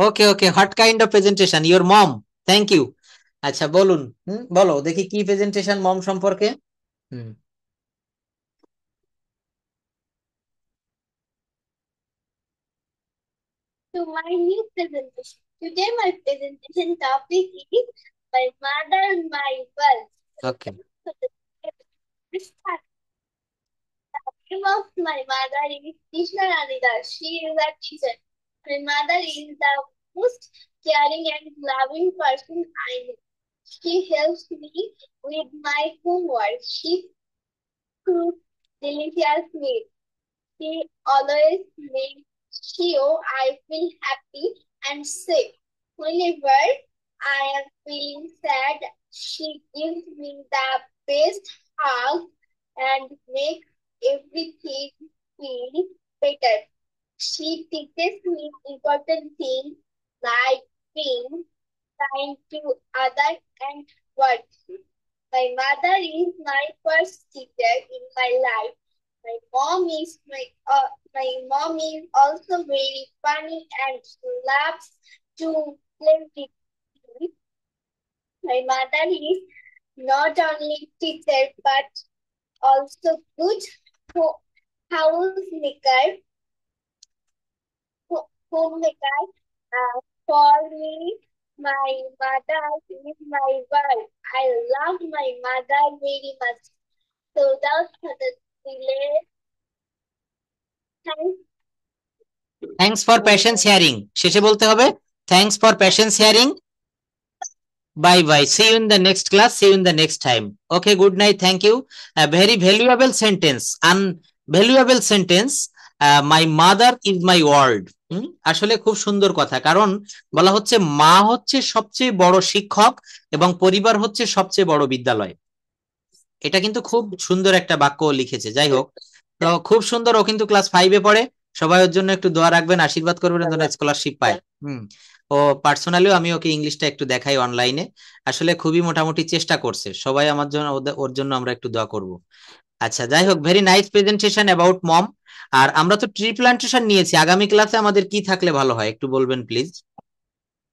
Okay, okay. What kind of presentation? Your mom. Thank you. আচ্ছা, বলুন। বলো দেখি কি presentation মম সম্পর্কে। হুম। To my new presentation. Today my presentation topic is my mother and my world. Okay. The name of my mother is Krishna Anida. She is a teacher. My mother is the most caring and loving person I know. She helps me with my homework. She cooks delicious meals. She always makes sure I feel happy and safe. Whenever I am feeling sad, she gives me the best hug and makes everything feel better. She teaches me important things like being kind to others and working. My mother is my first teacher in my life. My mom is also very funny and she loves to play with me. My mother is not only teacher but also good housemaker, homemaker. For me, my mother is my world. I love my mother very much. So without further delay, thanks. Thanks for passion sharing, শেষে বলতে হবে thanks for passion sharing, bye bye, see you in the next class, see you in the next time. Okay, good night, thank you. Very valuable sentence, unvaluable sentence, my mother is my world. আসলে খুব সুন্দর কথা, কারণ বলা হচ্ছে মা হচ্ছে সবচেয়ে বড় শিক্ষক এবং পরিবার হচ্ছে সবচেয়ে বড় বিদ্যালয়। এটা কিন্তু খুব সুন্দর একটা বাক্য লিখেছে। যাই হোক, তো খুব সুন্দর। ও কিন্তু ক্লাস 5-এ পড়ে। সবাই ওর জন্য একটু দোয়া রাখবেন, আশীর্বাদ করবেন যেন স্কলারশিপ পায়। ও পার্সোনালিও আমি ওকে ইংলিশটা একটু দেখাই অনলাইনে। আসলে খুবই মোটামুটি চেষ্টা করছে। সবাই আমার জন্য, ওর জন্য আমরা একটু দোয়া করব। আচ্ছা, যাই হোক, ভেরি নাইস প্রেজেন্টেশন অ্যাবাউট মম। আর আমরা তো ট্রি প্লান্টেশন নিয়েছি, আগামী ক্লাসে আমাদের কি থাকলে ভালো হয় একটু বলবেন please.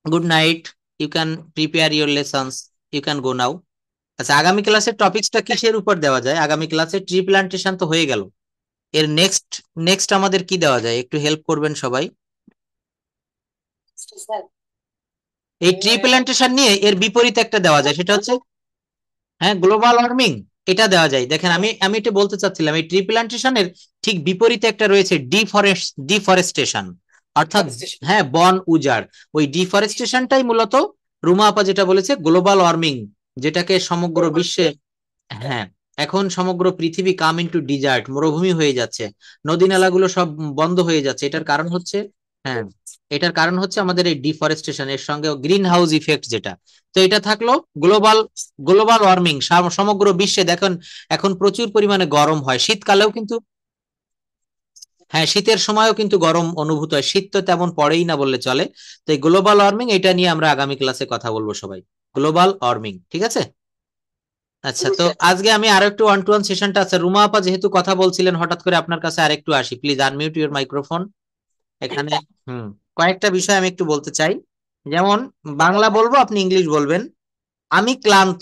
Good night, you can prepare your lessons, you can go now. আচ্ছা, আগামী ক্লাসের টপিকসটা কিসের উপর দেওয়া যায়? আগামী ক্লাসে ট্রি প্লান্টেশন তো হয়ে গেল, এর নেক্সট নেক্সট আমাদের কি দেওয়া যায় একটু হেল্প করবেন সবাই। এই ট্রি প্লান্টেশন নিয়ে এর বিপরীতে একটা দেওয়া যায়, সেটা হচ্ছে হ্যাঁ গ্লোবাল ওয়ার্মিং। এটা দেওয়া যায়। দেখেন, আমি আমি এটা বলতে চাচ্ছিলাম, এই ট্রি প্লান্টেশনের ঠিক বিপরীতে একটা রয়েছে ডিফরেস্টেশন, অর্থাৎ হ্যাঁ বন উজাড়। ওই ডিফরেস্টেশনটাই মূলত রুমা আপা যেটা বলেছে গ্লোবাল ওয়ার্মিং, যেটাকে সমগ্র বিশ্বে, হ্যাঁ এখন সমগ্র পৃথিবী কাম ইনটু ডিজার্ট, মরুভূমি হয়ে যাচ্ছে, নদী নালাগুলো সব বন্ধ হয়ে যাচ্ছে। এটার কারণ হচ্ছে, হ্যাঁ এটার কারণ হচ্ছে আমাদের এই ডিফরেস্টেশন, এর সঙ্গে গ্রিন হাউস ইফেক্ট যেটা। তো এটা থাকলো গ্লোবাল গ্লোবাল ওয়ার্মিং। সমগ্র বিশ্বে দেখেন এখন প্রচুর পরিমাণে গরম হয়, শীতকালেও কিন্তু, হ্যাঁ শীতের সময়ও কিন্তু গরম অনুভূত হয়, শীত তো তেমন পড়েই না বললে চলে। তো এই গ্লোবাল ওয়ার্মিং, এটা নিয়ে আমরা আগামী ক্লাসে কথা বলবো সবাই, গ্লোবাল ওয়ার্মিং, ঠিক আছে? আচ্ছা, তো আজকে আমি আরো একটু ওয়ান টু ওয়ান সেশনটা আছে। রুমা আপা যেহেতু কথা বলছিলেন, হঠাৎ করে আপনার কাছে আরেকটু আসি, প্লিজ আনমিউট ইউর মাইক্রোফোন। এখানে কয়েকটা বিষয় আমি একটু বলতে চাই। যেমন বাংলা বলবো, আপনি ইংলিশ বলবেন। আমি ক্লান্ত,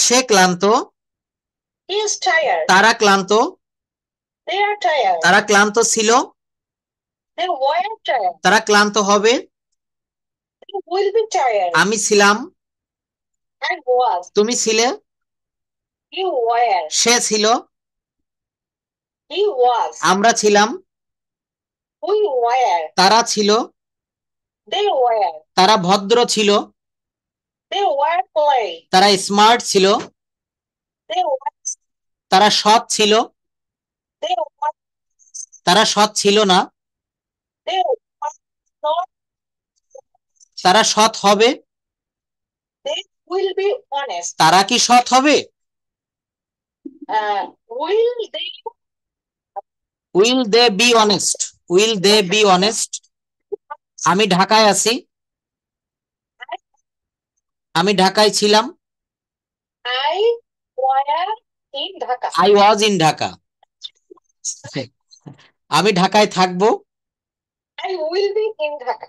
সে ক্লান্ত, তারা ক্লান্ত, তারা ক্লান্ত ছিল, তারা ক্লান্ত হবে, আমি ছিলাম, তুমি ছিলে, সে ছিল, আমরা ছিলাম, তারা ছিল, তারা ভদ্র ছিল, তারা স্মার্ট ছিল, তারা সৎ ছিল, তারা সৎ ছিল না, তারা সৎ হবে, তারা কি সৎ হবে, will they be honest, will they be honest. আমি ঢাকায় আছি, আমি ঢাকায় ছিলাম, আই ওয়াজ ইন ঢাকা। আমি ঢাকায় থাকবো,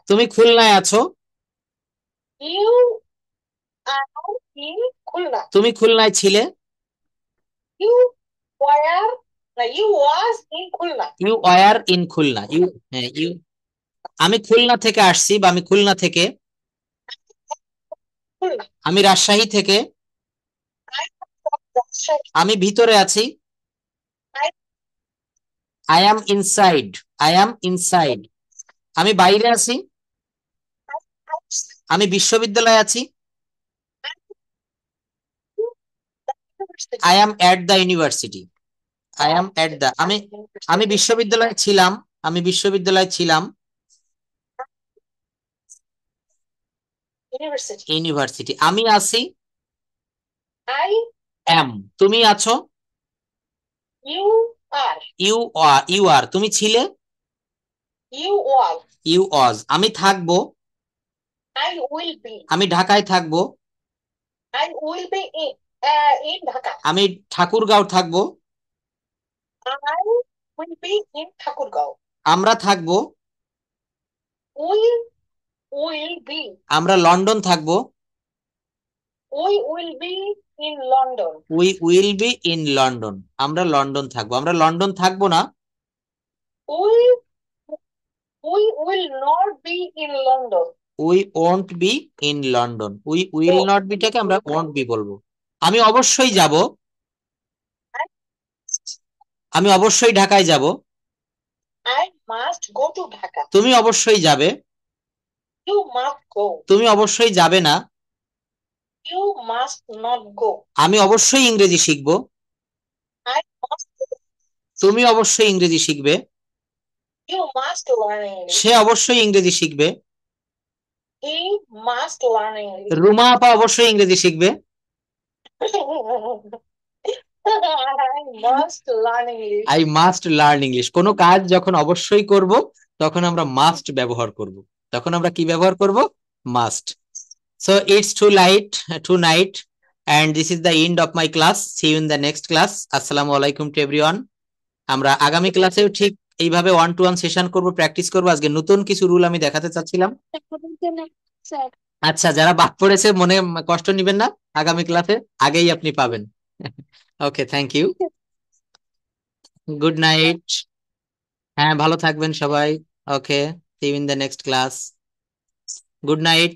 তুমি খুলনায় আছো, তুমি খুলনায় ছিলে, you were in Khulna, you, হ্যাঁ ইউ। আমি খুলনা থেকে আসছি বা আমি খুলনা থেকে, আমি রাজশাহী থেকে, আমি ভিতরে আছি, I am inside, I am inside. আমি বাইরে আছি, আমি বিশ্ববিদ্যালয়ে আছি, I am at the university, I am at the, আমি আমি বিশ্ববিদ্যালয়ে ছিলাম, আমি বিশ্ববিদ্যালয়ে ছিলাম, ইউনিভার্সিটি। আমি আছি, এম। তুমি আছো, ইউ ইউ আর। তুমি ছিলে, ইউ ওয়াজ। আমি থাকবো, আমি ঢাকায় থাকবো, আমি ঠাকুরগাঁও থাকবো, আমরা থাকবো, will be. আমরা লন্ডন থাকবো। We will be in London. We will be in London. আমরা লন্ডন থাকবো। আমরা লন্ডন থাকবো না। We we will not be in London. We won't be in London. We will Oh, not বিটাকে আমরা won't B বলবো। আমি অবশ্যই যাব। আমি অবশ্যই ঢাকায় যাব। I must go to Dhaka. তুমি অবশ্যই যাবে। You must go. তুমি অবশ্যই যাবে না। You must not go. আমি অবশ্যই ইংরেজি শিখবো। I must. তুমি অবশ্যই ইংরেজি শিখবে। You must learn English. সে অবশ্যই ইংরেজি শিখবে। He must learn English. Ruma আপা অবশ্যই ইংরেজি শিখবে। I must learn English. I must learn English. কোনো কাজ যখন অবশ্যই করব তখন আমরা মাস্ট ব্যবহার করব। তখন আমরা কি ব্যবহার করব? Must. So it's too night, and this is the end of my class. See you in the next class. Assalamu alaikum to everyone. আমরা আগামী ক্লাসেও ঠিক এইভাবে 1-to-1 সেশন করব, প্র্যাকটিস করব। আজকে নতুন কিছু রুল আমি দেখাতে চাচ্ছিলাম। আচ্ছা, যারা বাদ পড়েছে মনে কষ্ট নিবেন না, আগামী ক্লাসে আগেই আপনি পাবেন। Okay, thank you. Good night. হ্যাঁ, ভালো থাকবেন সবাই। Okay, see you in the next class. Good night.